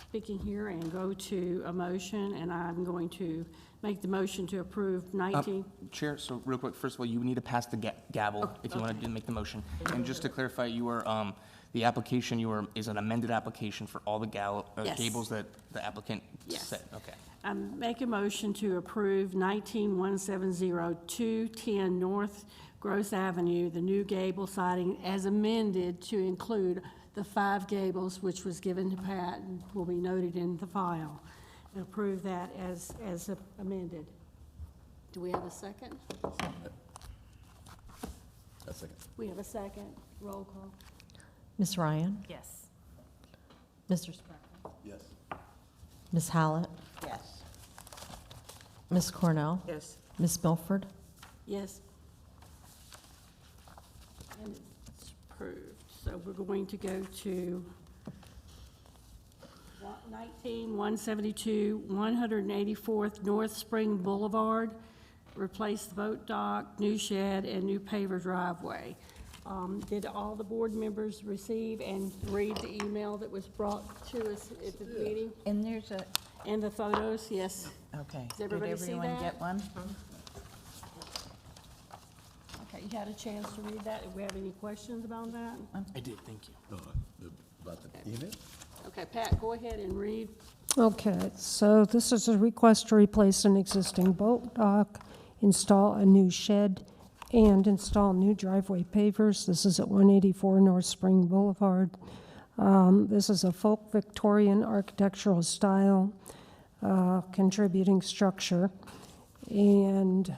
speaking here and go to a motion, and I'm going to make the motion to approve 19. Chair, so real quick, first of all, you need to pass the gavel if you want to make the motion. And just to clarify, you are, the application is an amended application for all the Yes. gables that the applicant Yes. said. Okay. Make a motion to approve 19-170-210 North Gross Avenue, the new gable siding as amended to include the 5 gables which was given to Pat and will be noted in the file. And approve that as amended. Do we have a second? A second. We have a second. Roll call. Ms. Ryan? Yes. Mr. Sprecher? Yes. Ms. Hallett? Yes. Ms. Cornell? Yes. Ms. Milford? Yes. And it's approved. So we're going to go to 19-172, 184th North Spring Boulevard. Replace the boat dock, new shed, and new paver driveway. Did all the board members receive and read the email that was brought to us at the meeting? And there's a, And the photos, yes. okay. Does everybody see Did everyone that? get one? Okay, you had a chance to read that. Do we have any questions about that? I did, thank you. About the email? Okay, Pat, go ahead and read. Okay, so this is a request to replace an existing boat dock, install a new shed, and install new driveway pavers. This is at 184 North Spring Boulevard. This is a folk Victorian architectural style contributing structure, and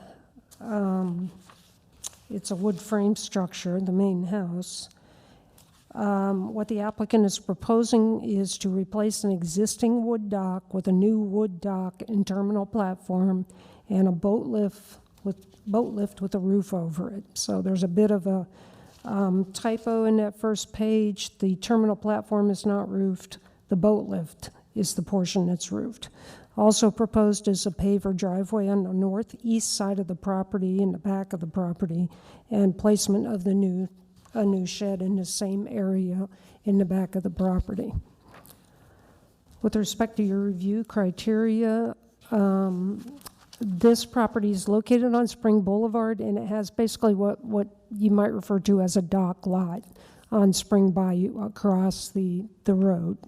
it's a wood frame structure, the main house. What the applicant is proposing is to replace an existing wood dock with a new wood dock and terminal platform and a boat lift with a roof over it. So there's a bit of a typo in that first page. The terminal platform is not roofed. The boat lift is the portion that's roofed. Also proposed is a paver driveway on the northeast side of the property, in the back of the property, and placement of a new shed in the same area in the back of the property. With respect to your review criteria, this property is located on Spring Boulevard, and it has basically what you might refer to as a dock lot on Spring Bayou across the road.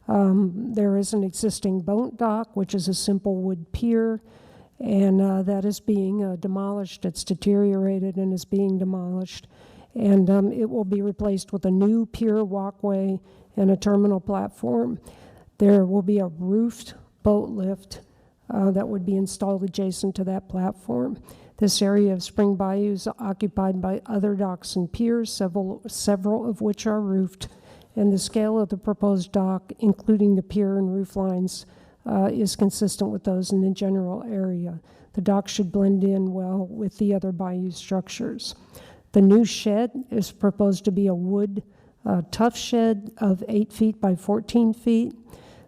There is an existing boat dock, which is a simple wood pier, and that is being demolished. It's deteriorated and is being demolished. And it will be replaced with a new pier walkway and a terminal platform. There will be a roofed boat lift that would be installed adjacent to that platform. This area of Spring Bayou is occupied by other docks and piers, several of which are roofed, and the scale of the proposed dock, including the pier and roof lines, is consistent with those in the general area. The dock should blend in well with the other bayou structures. The new shed is proposed to be a wood tough shed of 8 feet by 14 feet.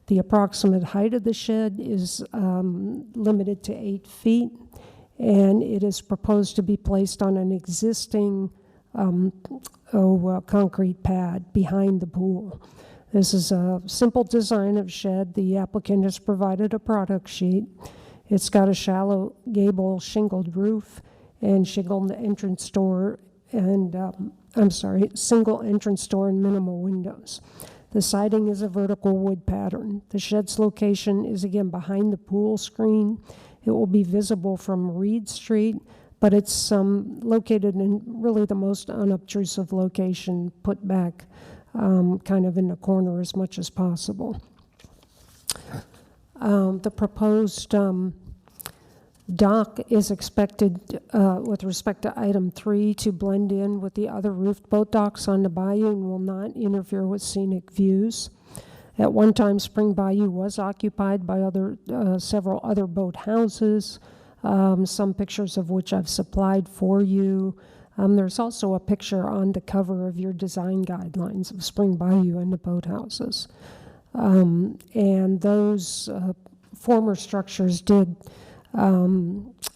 The approximate height of the shed is limited to 8 feet, and it is proposed to be placed on an existing concrete pad behind the pool. This is a simple design of shed. The applicant has provided a product sheet. It's got a shallow gable shingled roof and shingled entrance door and, single entrance door and minimal windows. The siding is a vertical wood pattern. The shed's location is again behind the pool screen. It will be visible from Reed Street, but it's located in really the most unobtrusive location, put back kind of in the corner as much as possible. The proposed dock is expected, with respect to item 3, to blend in with the other roofed boat docks on the bayou and will not interfere with scenic views. At one time, Spring Bayou was occupied by several other boat houses, some pictures of which I've supplied for you. There's also a picture on the cover of your design guidelines of Spring Bayou and the boathouses. And those former structures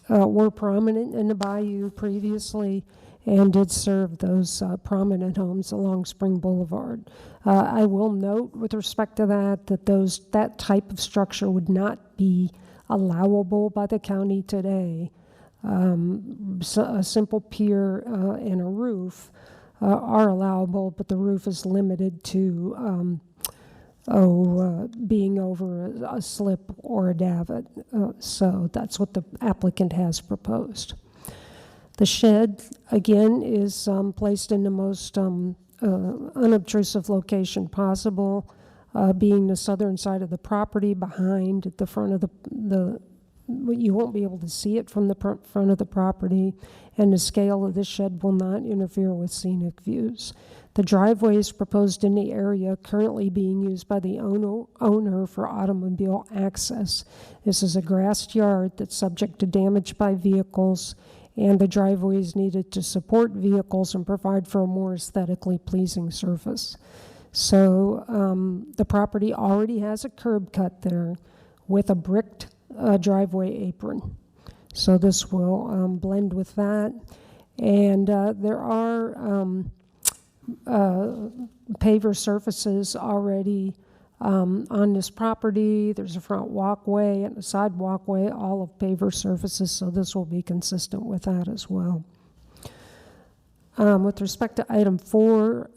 were prominent in the bayou previously and did serve those prominent homes along Spring Boulevard. I will note with respect to that type of structure would not be allowable by the county today. A simple pier and a roof are allowable, but the roof is limited to being over a slip or a davit. So that's what the applicant has proposed. The shed, again, is placed in the most unobtrusive location possible, being the southern side of the property behind at the front of you won't be able to see it from the front of the property, and the scale of the shed will not interfere with scenic views. The driveway is proposed in the area currently being used by the owner for automobile access. This is a grassed yard that's subject to damage by vehicles, and the driveway is needed to support vehicles and provide for a more aesthetically pleasing surface. So the property already has a curb cut there with a bricked driveway apron. So this will blend with that. And there are paver surfaces already on this property. There's a front walkway and a side walkway, all of paver surfaces, so this will be consistent with that as well. With respect to item 4,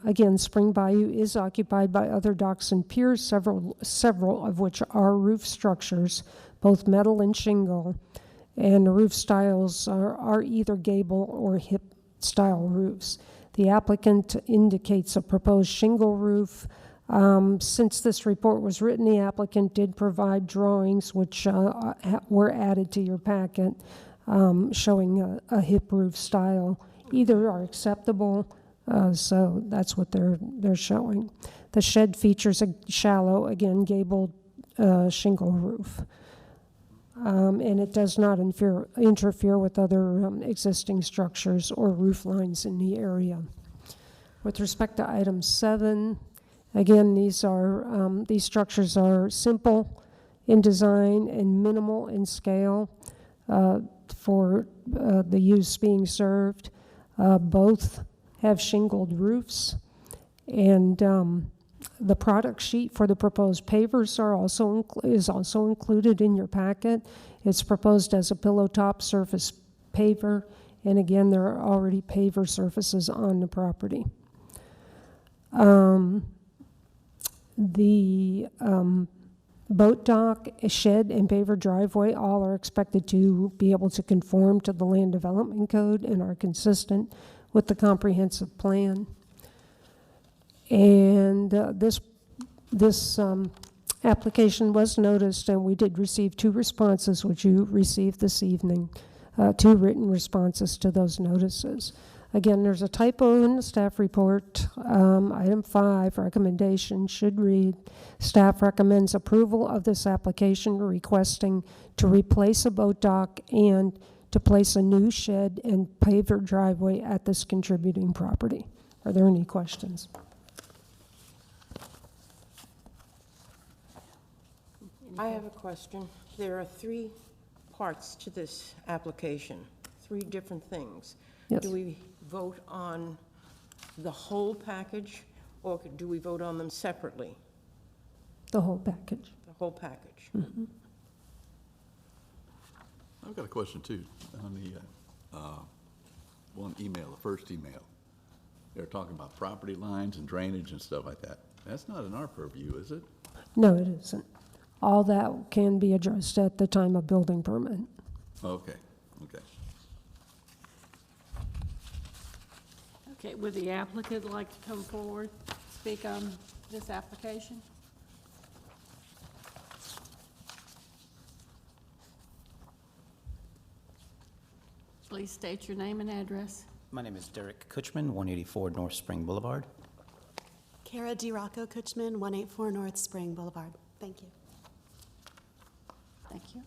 again, Spring Bayou is occupied by other docks and piers, several of which are roof structures, both metal and shingle, and the roof styles are either gable or hip style roofs. The applicant indicates a proposed shingle roof. Since this report was written, the applicant did provide drawings which were added to your packet showing a hip roof style. Either are acceptable, so that's what they're showing. The shed features a shallow, again, gabled shingle roof. And it does not interfere with other existing structures or roof lines in the area. With respect to item 7, again, these structures are simple in design and minimal in scale for the use being served. Both have shingled roofs, and the product sheet for the proposed pavers is also included in your packet. It's proposed as a pillow top surface paver, and again, there are already paver surfaces on the property. The boat dock, shed, and paver driveway all are expected to be able to conform to the Land Development Code and are consistent with the comprehensive plan. And this application was noticed, and we did receive 2 responses, which you received this evening, 2 written responses to those notices. Again, there's a typo in the staff report. Item 5, recommendation should read, staff recommends approval of this application requesting to replace a boat dock and to place a new shed and paver driveway at this contributing property. Are there any questions? I have a question. There are 3 parts to this application, 3 different things. Yes. Do we vote on the whole package, or do we vote on them separately? The whole package. The whole package. Mm-hmm. I've got a question too, on the one email, the first email. They're talking about property lines and drainage and stuff like that. That's not in our purview, is it? No, it isn't. All that can be addressed at the time of building permit. Okay, okay. Okay, would the applicant like to come forward, speak on this application? Please state your name and address. My name is Derek Kutchman, 184 North Spring Boulevard. Kara D. Rocco Kuchman, 184 North Spring Boulevard. Thank you. Thank you.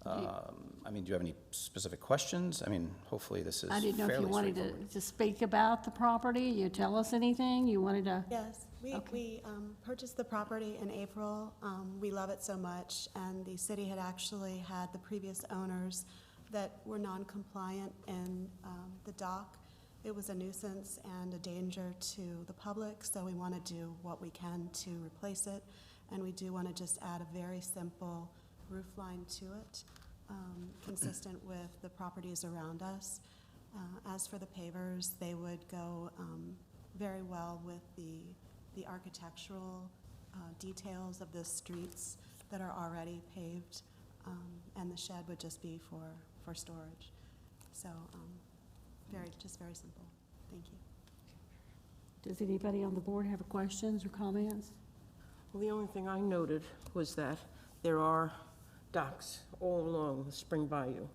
I mean, do you have any specific questions? I mean, hopefully this is I didn't know if you fairly wanted straightforward. to speak about the property, you tell us anything, you wanted to? Yes, we purchased the property in April. We love it so much, and the city had actually had the previous owners that were non-compliant in the dock. It was a nuisance and a danger to the public, so we want to do what we can to replace it. And we do want to just add a very simple roof line to it, consistent with the properties around us. As for the pavers, they would go very well with the architectural details of the streets that are already paved, and the shed would just be for storage. So just very simple. Thank you. Does anybody on the board have questions or comments? Well, the only thing I noted was that there are docks all along the Spring Bayou,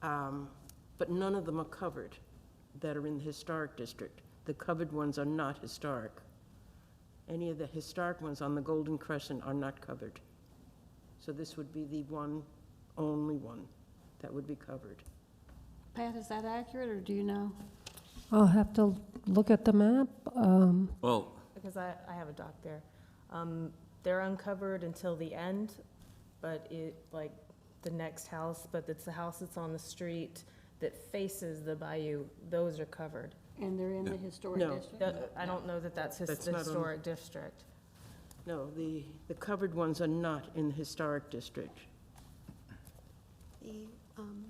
but none of them are covered that are in the historic district. The covered ones are not historic. Any of the historic ones on the Golden Crescent are not covered. So this would be the only one that would be covered. Pat, is that accurate, or do you know? I'll have to look at the map. Well, Because I have a dock there. They're uncovered until the end, but like the next house, but it's the house that's on the street that faces the bayou, those are covered. And they're in the historic No. district? I don't know that that's the That's not on- historic district. No, the covered ones are not in the historic district. The,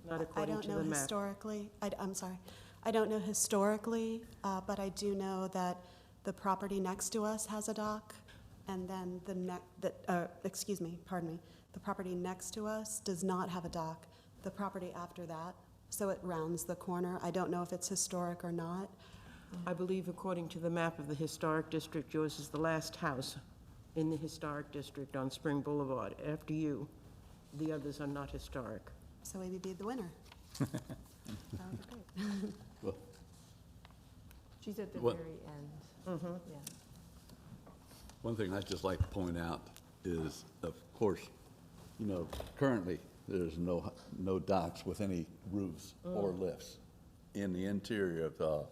Not I according don't to know the map. historically, I'm sorry, I don't know historically, but I do know that the property next to us has a dock, and then pardon me, the property next to us does not have a dock. The property after that, so it rounds the corner. I don't know if it's historic or not. I believe according to the map of the historic district, yours is the last house in the historic district on Spring Boulevard. After you, the others are not historic. So we'd be the winner. That would be great. well, She's at the What- very end. Yeah. one thing I'd just like to point out is, of course, currently, there's no docks with any roofs or lifts in the interior of the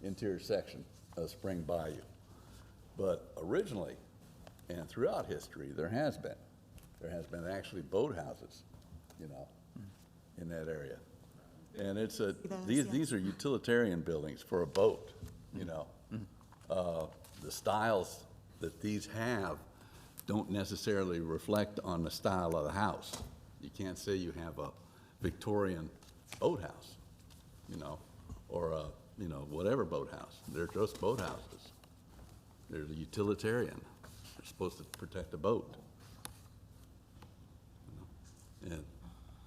interior section of Spring Bayou. But originally, and throughout history, there has been actually boathouses, in that area. And it's these are utilitarian buildings for a boat, The styles that these have don't necessarily reflect on the style of the house. You can't say you have a Victorian boathouse, or a, whatever boathouse. They're just boathouses. They're the utilitarian. They're supposed to protect a boat. And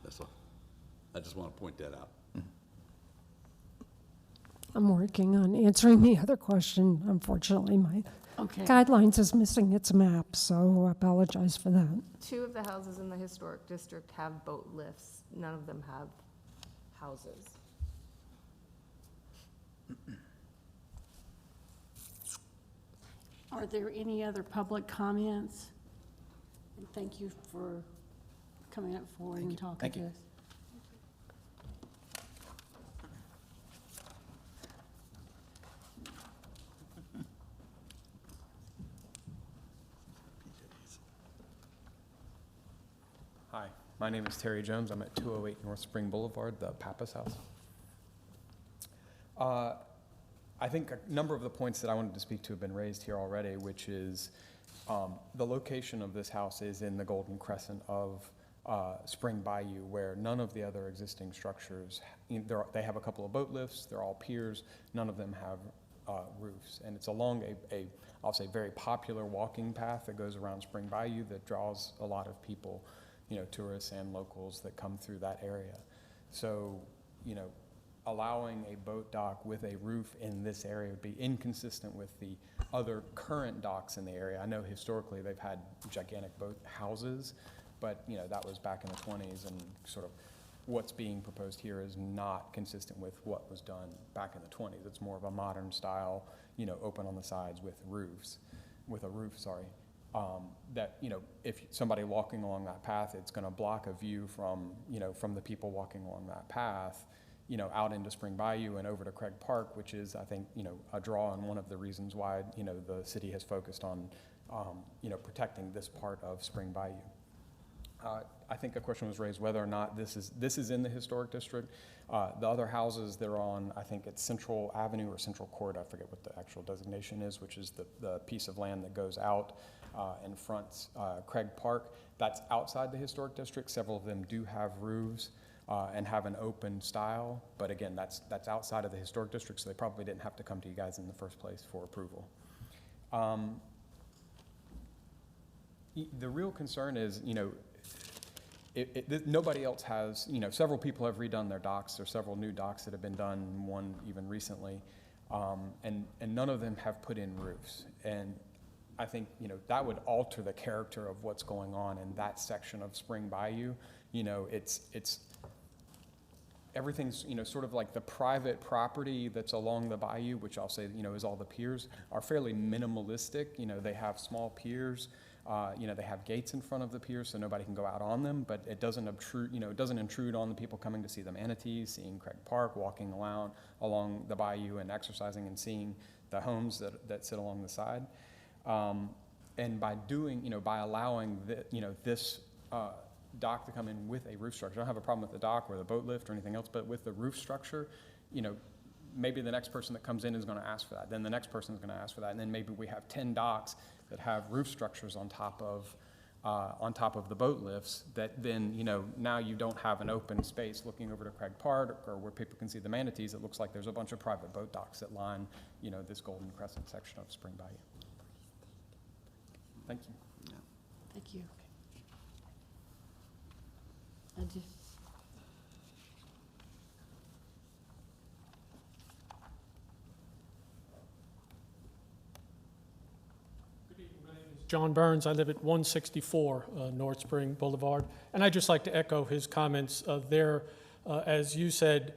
that's all. I just want to point that out. I'm working on answering the other question. Unfortunately, my Okay. guidelines is missing its map, so I apologize for that. 2 of the houses in the historic district have boat lifts. None of them have houses. Are there any other public comments? And thank you for coming up forward and talking Thank to you. us. Hi, my name is Terry Jones. I'm at 208 North Spring Boulevard, the Pappas House. I think a number of the points that I wanted to speak to have been raised here already, which is the location of this house is in the Golden Crescent of Spring Bayou, where none of the other existing structures, they have a couple of boat lifts, they're all piers, none of them have roofs. And it's along I'll say, very popular walking path that goes around Spring Bayou that draws a lot of people, tourists and locals that come through that area. So, allowing a boat dock with a roof in this area would be inconsistent with the other current docks in the area. I know historically they've had gigantic boat houses, but that was back in the 20s and sort of what's being proposed here is not consistent with what was done back in the 20s. It's more of a modern style, you know, open on the sides with a roof, sorry. That, you know, if somebody walking along that path, it's going to block a view from, you know, from the people walking along that path, you know, out into Spring Bayou and over to Craig Park, which is, I think, you know, a draw and one of the reasons why, you know, the city has focused on, you know, protecting this part of Spring Bayou. I think a question was raised whether or not this is in the historic district. The other houses, they're on, I think it's Central Avenue or Central Court, I forget what the actual designation is, which is the piece of land that goes out and fronts Craig Park. That's outside the historic district. Several of them do have roofs and have an open style, but again, that's outside of the historic district, so they probably didn't have to come to you guys in the first place for approval. The real concern is, you know, nobody else has, you know, several people have redone their docks. There's several new docks that have been done, one even recently, and none of them have put in roofs. And I think, you know, that would alter the character of what's going on in that section of Spring Bayou. You know, it's everything's, you know, sort of like the private property that's along the bayou, which I'll say, you know, is all the piers, are fairly minimalistic. You know, they have small piers. You know, they have gates in front of the pier so nobody can go out on them, but it doesn't obtrude, you know, it doesn't intrude on the people coming to see the manatees, seeing Craig Park, walking along the bayou and exercising and seeing the homes that sit along the side. And by doing, you know, by allowing this dock to come in with a roof structure, I don't have a problem with the dock or the boat lift or anything else, but with the roof structure, you know, maybe the next person that comes in is going to ask for that. Then the next person is going to ask for that. And then maybe we have 10 docks that have roof structures on top of the boat lifts that then, you know, now you don't have an open space looking over to Craig Park or where people can see the manatees. It looks like there's a bunch of private boat docks that line, you know, this Golden Crescent section of Spring Bayou. Thank you. Thank you. John Burns. I live at 164 North Spring Boulevard. And I'd just like to echo his comments. As you said,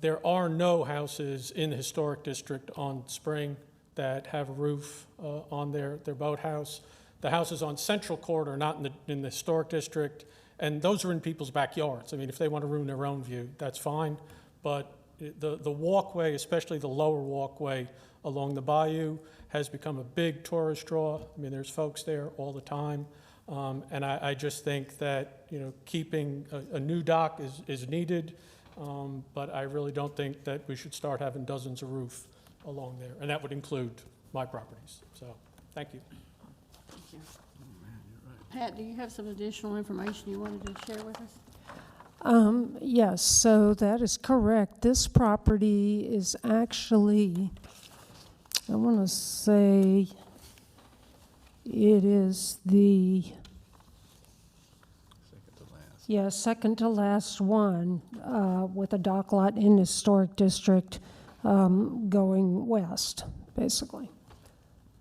there are no houses in the historic district on Spring that have a roof on their boathouse. The houses on Central Court are not in the historic district, and those are in people's backyards. I mean, if they want to ruin their own view, that's fine. But the walkway, especially the lower walkway along the bayou, has become a big tourist draw. I mean, there's folks there all the time. And I just think that, you know, keeping a new dock is needed, but I really don't think that we should start having dozens of roofs along there. And that would include my properties. So, thank you. Thank you. Pat, do you have some additional information you wanted to share with us? Yes, so that is correct. This property is actually, I want to say, it is the second to last one with a dock lot in the historic district going west, basically.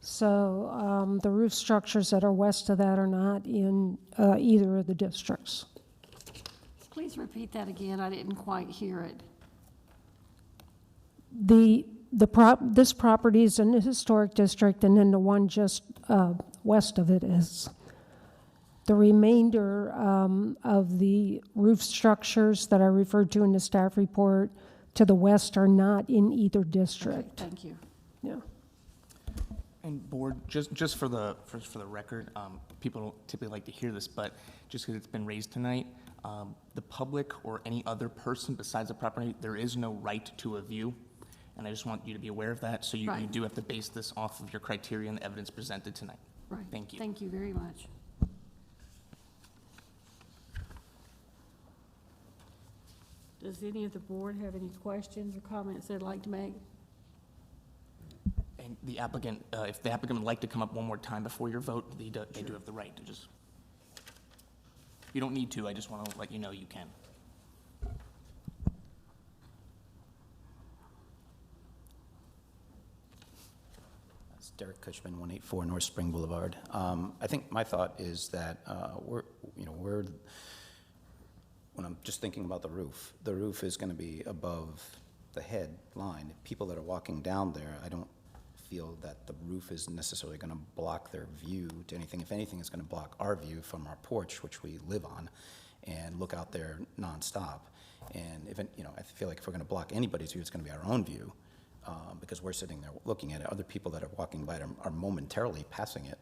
So the roof structures that are west of that are not in either of the districts. Please repeat that again. I didn't quite hear it. This property is in the historic district, and then the one just west of it is. The remainder of the roof structures that I referred to in the staff report to the west are not in either district. Okay, thank you. Yeah. And board, just for the record, people don't typically like to hear this, but just because it's been raised tonight, the public or any other person besides the property, there is no right to a view. And I just want you to be aware of that. So you do have to base this off of your criteria and the evidence presented tonight. Right. Thank you. Thank you very much. Does any of the board have any questions or comments they'd like to make? And the applicant, if the applicant would like to come up one more time before your vote, they do have the right to just, you don't need to, I just want to let you know you can. It's Derek Cushman, 184 North Spring Boulevard. when I'm just thinking about the roof is going to be above the head line. People that are walking down there, I don't feel that the roof is necessarily going to block their view to anything. If anything, it's going to block our view from our porch, which we live on, and look out there nonstop. And if I feel like if we're going to block anybody's view, it's going to be our own view, because we're sitting there looking at it. Other people that are walking by it are momentarily passing it,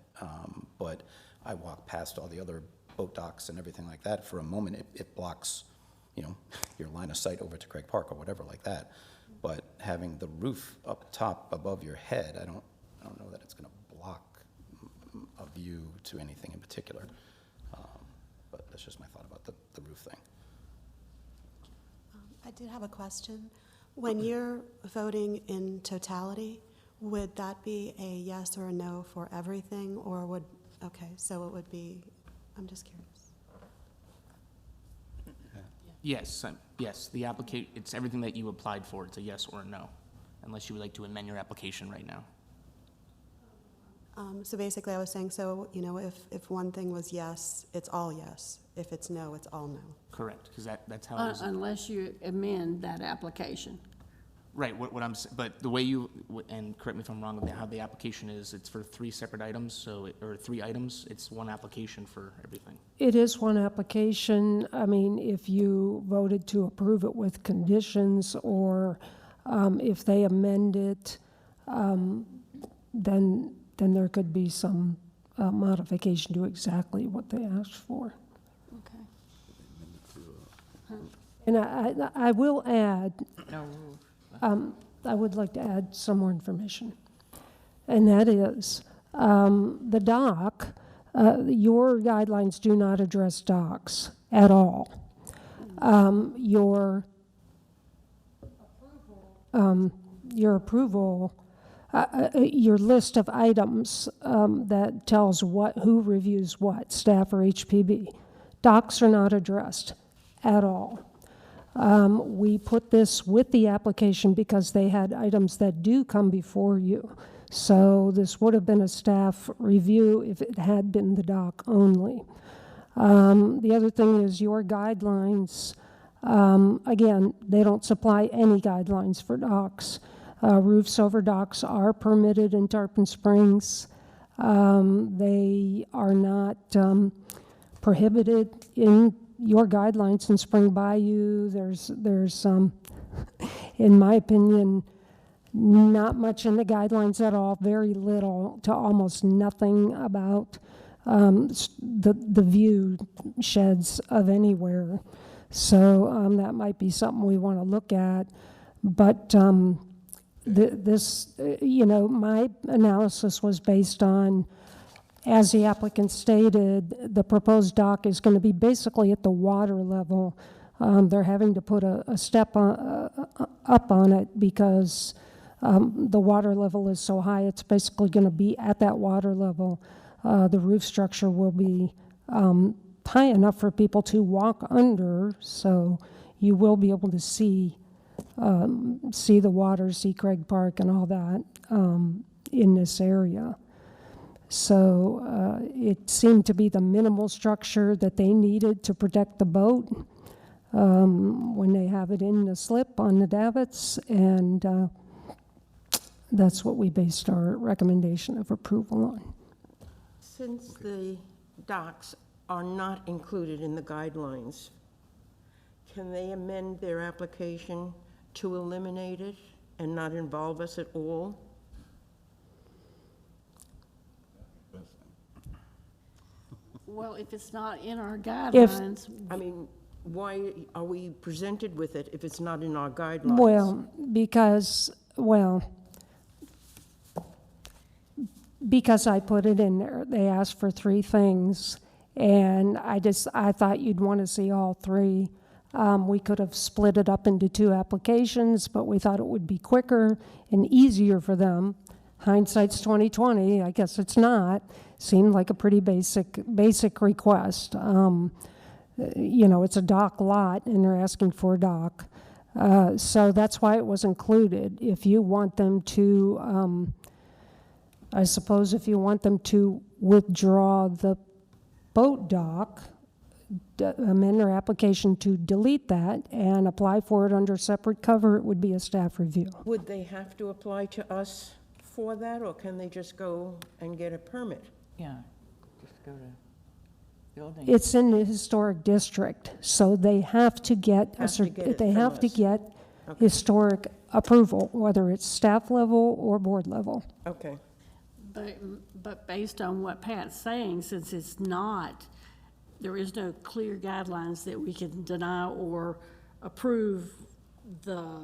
but I walk past all the other boat docks and everything like that. For a moment, it blocks, your line of sight over to Craig Park or whatever like that. But having the roof up top above your head, I don't know that it's going to block a view to anything in particular. But that's just my thought about the roof thing. I did have a question. When you're voting in totality, would that be a yes or a no for everything, or would, okay, so it would be, I'm just curious. Yes, yes, it's everything that you applied for, it's a yes or a no, unless you would like to amend your application right now. So basically I was saying, so, if one thing was yes, it's all yes. If it's no, it's all no. Correct, because that's how it is. Unless you amend that application. Right, but the way you, and correct me if I'm wrong with how the application is, it's for 3 separate items, or 3 items, it's one application for everything. It is one application. I mean, if you voted to approve it with conditions, or if they amend it, then there could be some modification to exactly what they asked for. Okay. And I will add, I would like to add some more information. And that is, the dock, your guidelines do not address docks at all. Your approval, your list of items that tells who reviews what, staff or HPB. Docks are not addressed at all. We put this with the application because they had items that do come before you. So this would have been a staff review if it had been the dock only. The other thing is your guidelines. Again, they don't supply any guidelines for docks. Roofs over docks are permitted in Tarpon Springs. They are not prohibited in your guidelines in Spring Bayou. There's in my opinion, not much in the guidelines at all, very little to almost nothing about the view sheds of anywhere. So that might be something we want to look at. But my analysis was based on, as the applicant stated, the proposed dock is going to be basically at the water level. They're having to put a step up on it because the water level is so high, it's basically going to be at that water level. The roof structure will be high enough for people to walk under, so you will be able to see the water, see Craig Park and all that in this area. So it seemed to be the minimal structure that they needed to protect the boat when they have it in the slip on the davits, and that's what we based our recommendation of approval on. Since the docks are not included in the guidelines, can they amend their application to eliminate it and not involve us at all? Well, if it's not in our guidelines. Why are we presented with it if it's not in our guidelines? Well, because I put it in there. They asked for 3 things, and I thought you'd want to see all 3. We could have split it up into 2 applications, but we thought it would be quicker and easier for them. Hindsight's 20/20. I guess it's not. Seemed like a pretty basic request. It's a dock lot, and they're asking for a dock. So that's why it was included. If you want them to, I suppose if you want them to withdraw the boat dock, amend their application to delete that and apply for it under separate cover, it would be a staff review. Would they have to apply to us for that, or can they just go and get a permit? Yeah, just go to building. It's in the historic district, so they have to get, Have to get it they from have to us. get Okay. historic approval, whether it's staff level or board level. Okay. But based on what Pat's saying, since it's not, there is no clear guidelines that we can deny or approve the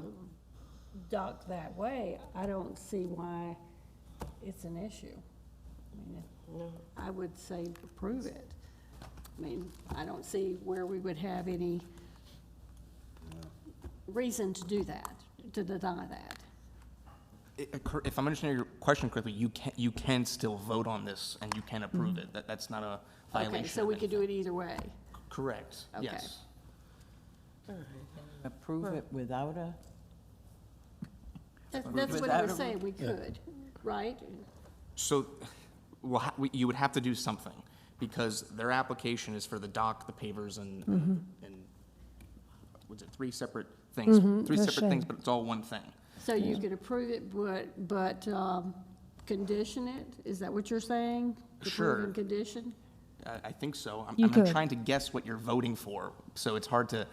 dock that way, I don't see why it's an issue. I mean, I would say approve it. I mean, I don't see where we would have any reason to do that, to deny that. If I'm understanding your question correctly, you can still vote on this and you can approve it. That's not a violation. Okay, so we could do it either way. Correct, Okay. yes. Approve it without a, That's what I Without was a- saying, we could, right? So, you would have to do something, because their application is for the dock, the pavers, and was it three separate things? Three the separate things, shed. but it's all one thing. So you could approve it, but condition it? Is that what you're saying? Sure. Approve and condition? I think so. You I'm could. trying to guess what you're voting for, so it's hard to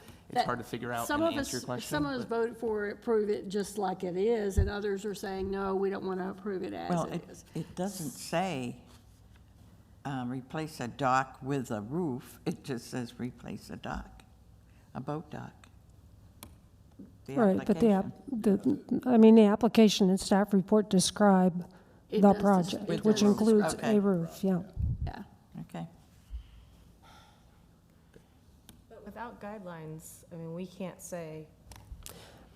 figure out Some and of answer your us, question. some of us but- vote for approve it just like it is, and others are saying, no, we don't want to approve it as well, it is. it doesn't say replace a dock with a roof. It just says replace a dock, a boat dock. The Right, but application. I mean, the application and staff report describe It the does project, it which does includes describe- a roof, yeah. Yeah. Okay. But without guidelines, I mean, we can't say,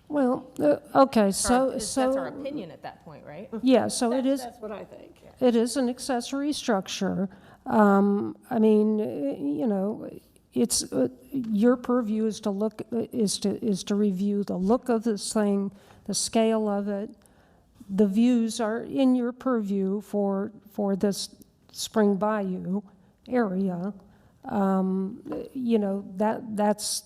Well, okay, so, that's our so, opinion at that point, right? yeah, so it is, That's what I think. it is an accessory structure. I mean, you know, it's, your purview is to look, is to review the look of this thing, the scale of it. The views are in your purview for this Spring Bayou area. You know, that's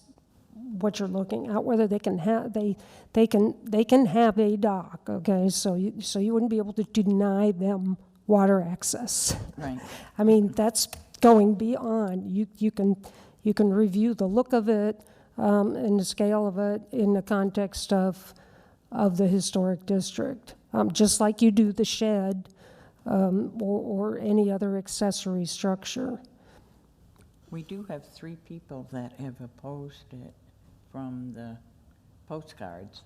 what you're looking at, whether they can have, they can have a dock, okay? So you wouldn't be able to deny them water access. Right. I mean, that's going beyond. You can review the look of it and the scale of it in the context of the historic district, just like you do the shed or any other accessory structure. We do have 3 people that have opposed it from the postcards.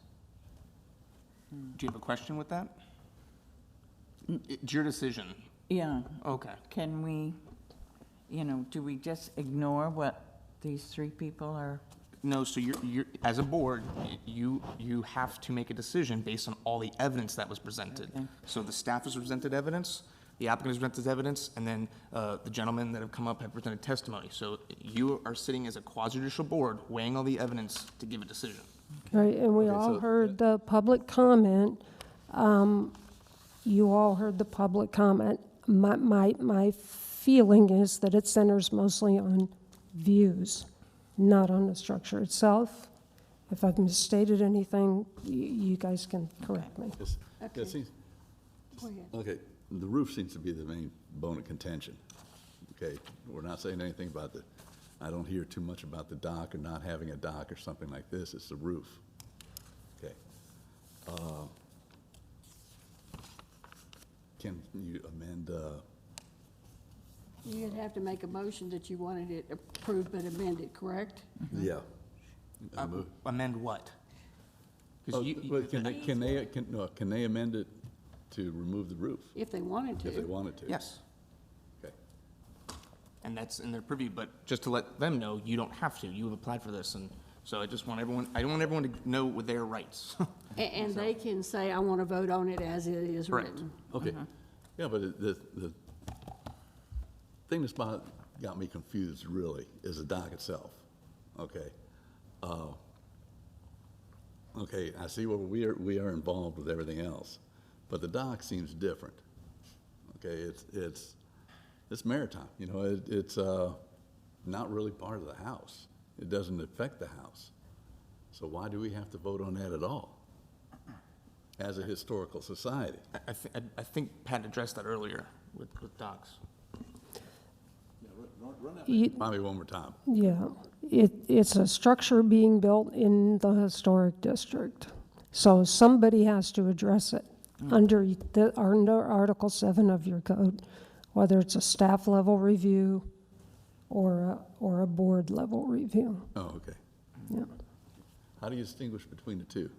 Do you have a question with that? It's your decision. Yeah. Okay. Can we, do we just ignore what these 3 people are? No, so you're, as a board, you have to make a decision based on all the evidence that was presented. Okay. So the staff has presented evidence, the applicant has presented evidence, and then the gentlemen that have come up have presented testimony. So you are sitting as a quasi-judicial board, weighing all the evidence to give a decision. Right, and we Okay, all so- heard the public comment. You all heard the public comment. My feeling is that it centers mostly on views, not on the structure itself. If I've misstated anything, you guys can correct me. Yes, Okay. it seems- Go ahead. Okay, the roof seems to be the main bone of contention. Okay, we're not saying anything about I don't hear too much about the dock or not having a dock or something like this, it's the roof. Okay. Can you amend, You'd have to make a motion that you wanted it approved but amended, correct? yeah. Amend what? Oh, 'Cause you- but can they amend it to remove the roof If they wanted if they to. wanted to? Yes, Okay. and that's in their purview, but just to let them know, you don't have to. You have applied for this, and so I don't want everyone to know with their rights. And they can say, I want to vote on it as it is Correct. written. Okay, yeah, but the thing that's got me confused really is the dock itself, okay? Okay, I see where we are involved with everything else, but the dock seems different. Okay, it's maritime, it's not really part of the house. It doesn't affect the house. So why do we have to vote on that at all as a historical society? I think Pat addressed that earlier with docks. Run that You- by me one more time. Yeah, it's a structure being built in the historic district. So somebody has to address it under Article 7 of your code, whether it's a staff level review or a board level review. Oh, okay. Yeah. How do you distinguish between the two?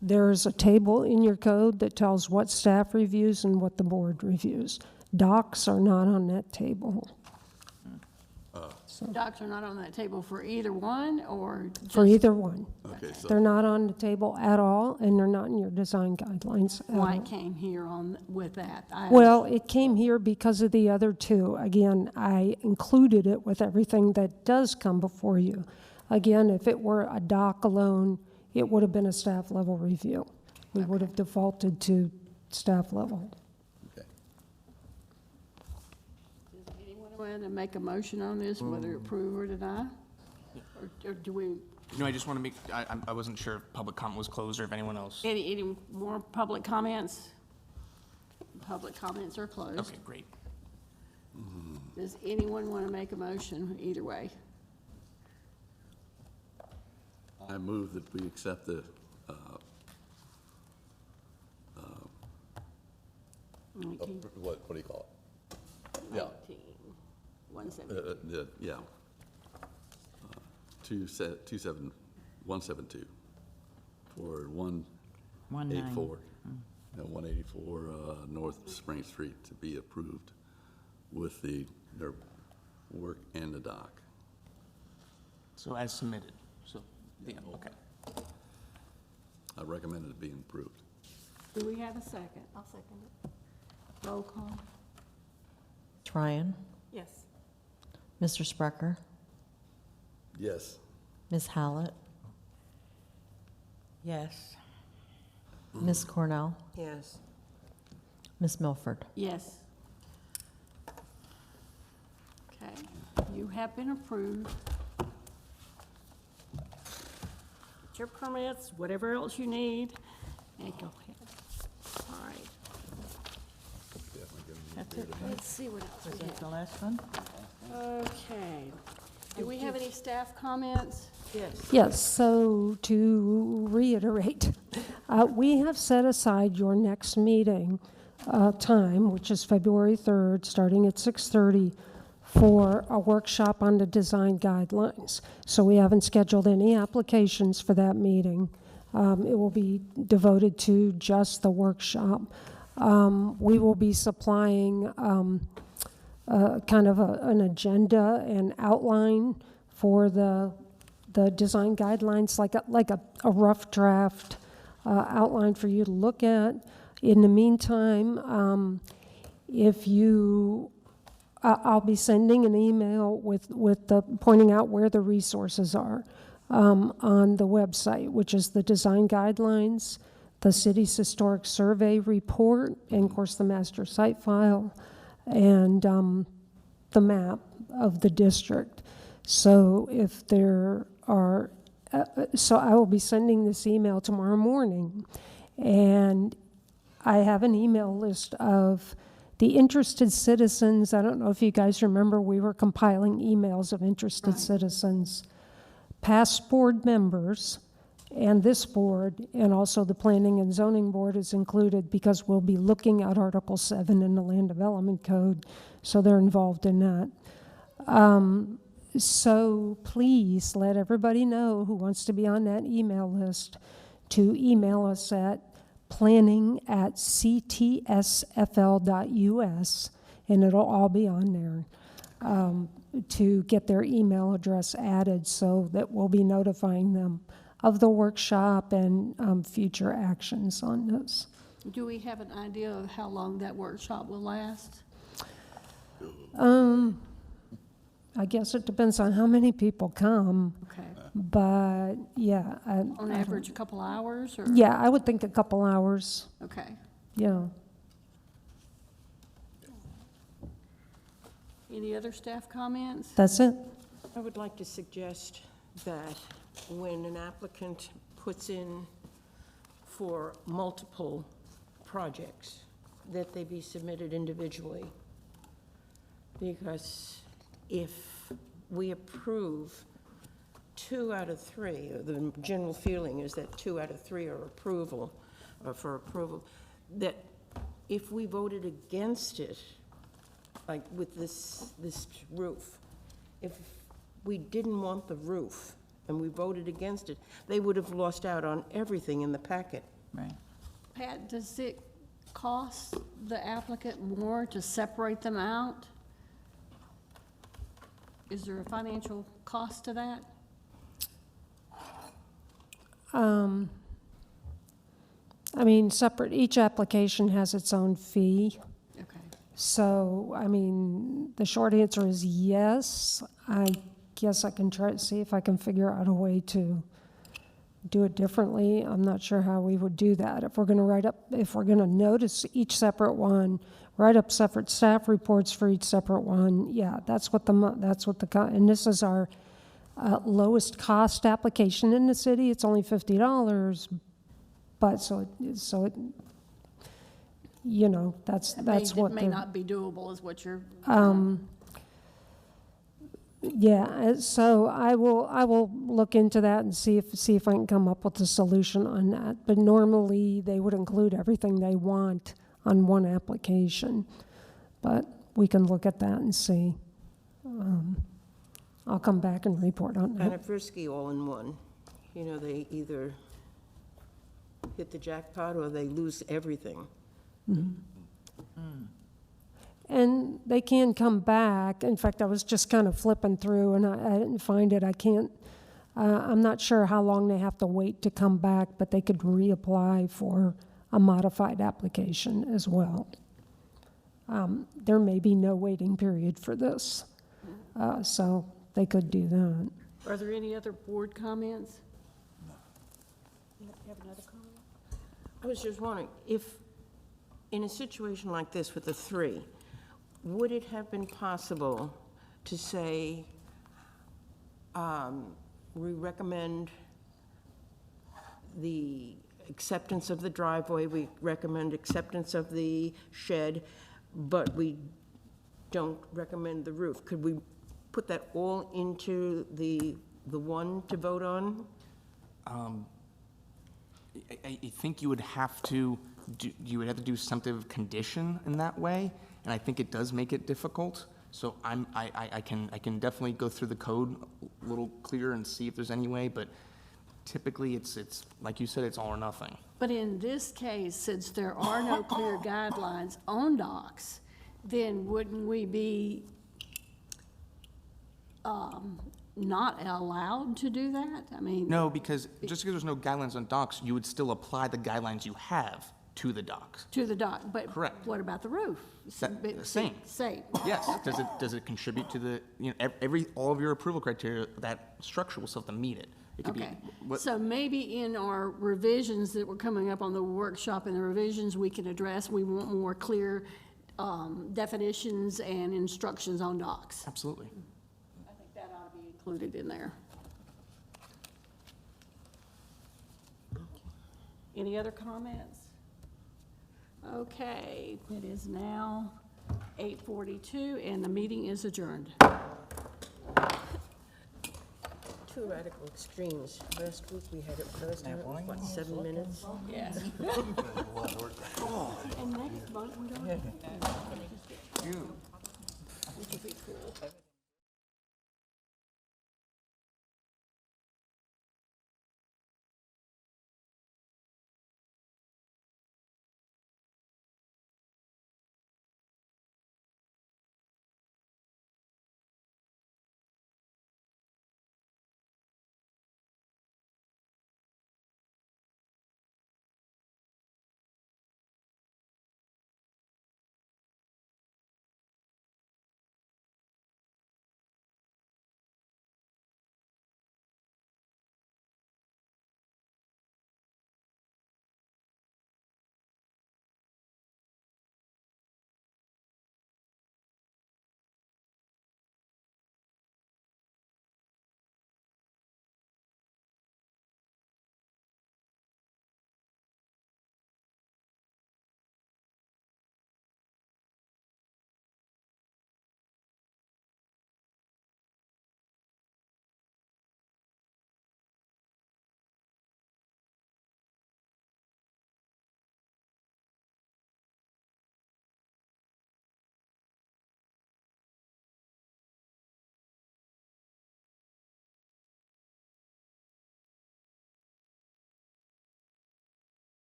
There's a table in your code that tells what staff reviews and what the board reviews. Docks are not on that table. Docks are not on that table for either one, or For just- either one. Okay, so They're not on the table at all, and they're not in your design guidelines at Why all. it came here with that? Well, it came here because of the other two. Again, I included it with everything that does come before you. Again, if it were a dock alone, it would have been a staff level review. We would have defaulted to staff level. Does anyone want to make a motion on this, whether approve or deny? Or do we, No, I just want to make, I wasn't sure if public comment was closed or if anyone else. any more public comments? Public comments are closed. Okay, great. Does anyone want to make a motion either way? I move that we accept the, what do you call it? Yeah. 170. Yeah. 27172 for 184. No, 184 North Spring Street to be approved with their work and the dock. So as submitted, so, yeah, okay. I recommend it being approved. Do we have a second? I'll second it. Roll call. Ms. Ryan, Yes. Mr. Sprecher, Yes. Ms. Hallett, Yes. Ms. Cornell, Yes. Ms. Milford. Yes. Okay, you have been approved. Get your permits, whatever else you need, and go ahead. All right. That's it. Let's see what else Was we that have. the last one? Okay. Do we have any staff comments? Yes. Yes, so to reiterate, we have set aside your next meeting time, which is February 3rd, starting at 6:30, for a workshop on the design guidelines. So we haven't scheduled any applications for that meeting. It will be devoted to just the workshop. We will be supplying kind of an agenda and outline for the design guidelines, like a rough draft outline for you to look at. In the meantime, if you, I'll be sending an email with pointing out where the resources are on the website, which is the design guidelines, the city's historic survey report, and of course the master site file, and the map of the district. So if there are, so I will be sending this email tomorrow morning, and I have an email list of the interested citizens. I don't know if you guys remember, we were compiling emails of interested citizens, past board members, and this board, and also the Planning and Zoning Board is included because we'll be looking at Article 7 in the Land Development Code, so they're involved in that. So please let everybody know who wants to be on that email list to email us at planning@ctsfl.us, and it'll all be on there, to get their email address added so that we'll be notifying them of the workshop and future actions on this. Do we have an idea of how long that workshop will last? I guess it depends on how many people come. Okay. But, yeah. On average, a couple hours, or? Yeah, I would think a couple hours. Okay. Yeah. Any other staff comments? That's it. I would like to suggest that when an applicant puts in for multiple projects, that they be submitted individually. Because if we approve 2 out of 3, or the general feeling is that 2 out of 3 are approval, or for approval, that if we voted against it, like with this roof, if we didn't want the roof and we voted against it, they would have lost out on everything in the packet. Right. Pat, does it cost the applicant more to separate them out? Is there a financial cost to that? I mean, each application has its own fee. Okay. So, I mean, the short answer is yes. I guess I can try to see if I can figure out a way to do it differently. I'm not sure how we would do that. If we're going to notice each separate one, write up separate staff reports for each separate one, yeah, and this is our lowest cost application in the city. It's only $50, but that's what It may not be doable, is what you're. Yeah, so I will look into that and see if I can come up with a solution on that. But normally, they would include everything they want on one application. But we can look at that and see. I'll come back and report on Kind that. of risky all in one. You know, they either hit the jackpot or they lose everything. And they can come back. In fact, I was just kind of flipping through and I didn't find it. I'm not sure how long they have to wait to come back, but they could reapply for a modified application as well. There may be no waiting period for this, so they could do that. Are there any other board comments? You have another comment? I was just wondering, if, in a situation like this with the 3, would it have been possible to say, we recommend the acceptance of the driveway, we recommend acceptance of the shed, but we don't recommend the roof? Could we put that all into the one to vote on? I think you would have to do some type of condition in that way, and I think it does make it difficult. So I can definitely go through the code a little clearer and see if there's any way, but typically it's like you said, it's all or nothing. But in this case, since there are no clear guidelines on docks, then wouldn't we be not allowed to do that? I mean. No, because just because there's no guidelines on docks, you would still apply the guidelines you have to the docks. To the dock, but. Correct. What about the roof? Same. Same. Yes. Does it contribute to the, all of your approval criteria, that structure will still have to meet it. It could be. Okay, so maybe in our revisions that were coming up on the workshop and the revisions we can address, we want more clear definitions and instructions on docks. Absolutely. I think that ought to be included in there. Any other comments? Okay, it is now 8:42 and the meeting is adjourned. Two radical extremes. Last week we had it, last time it was, what, 7 minutes? Yes. And next month, we're going to. Which would be cool.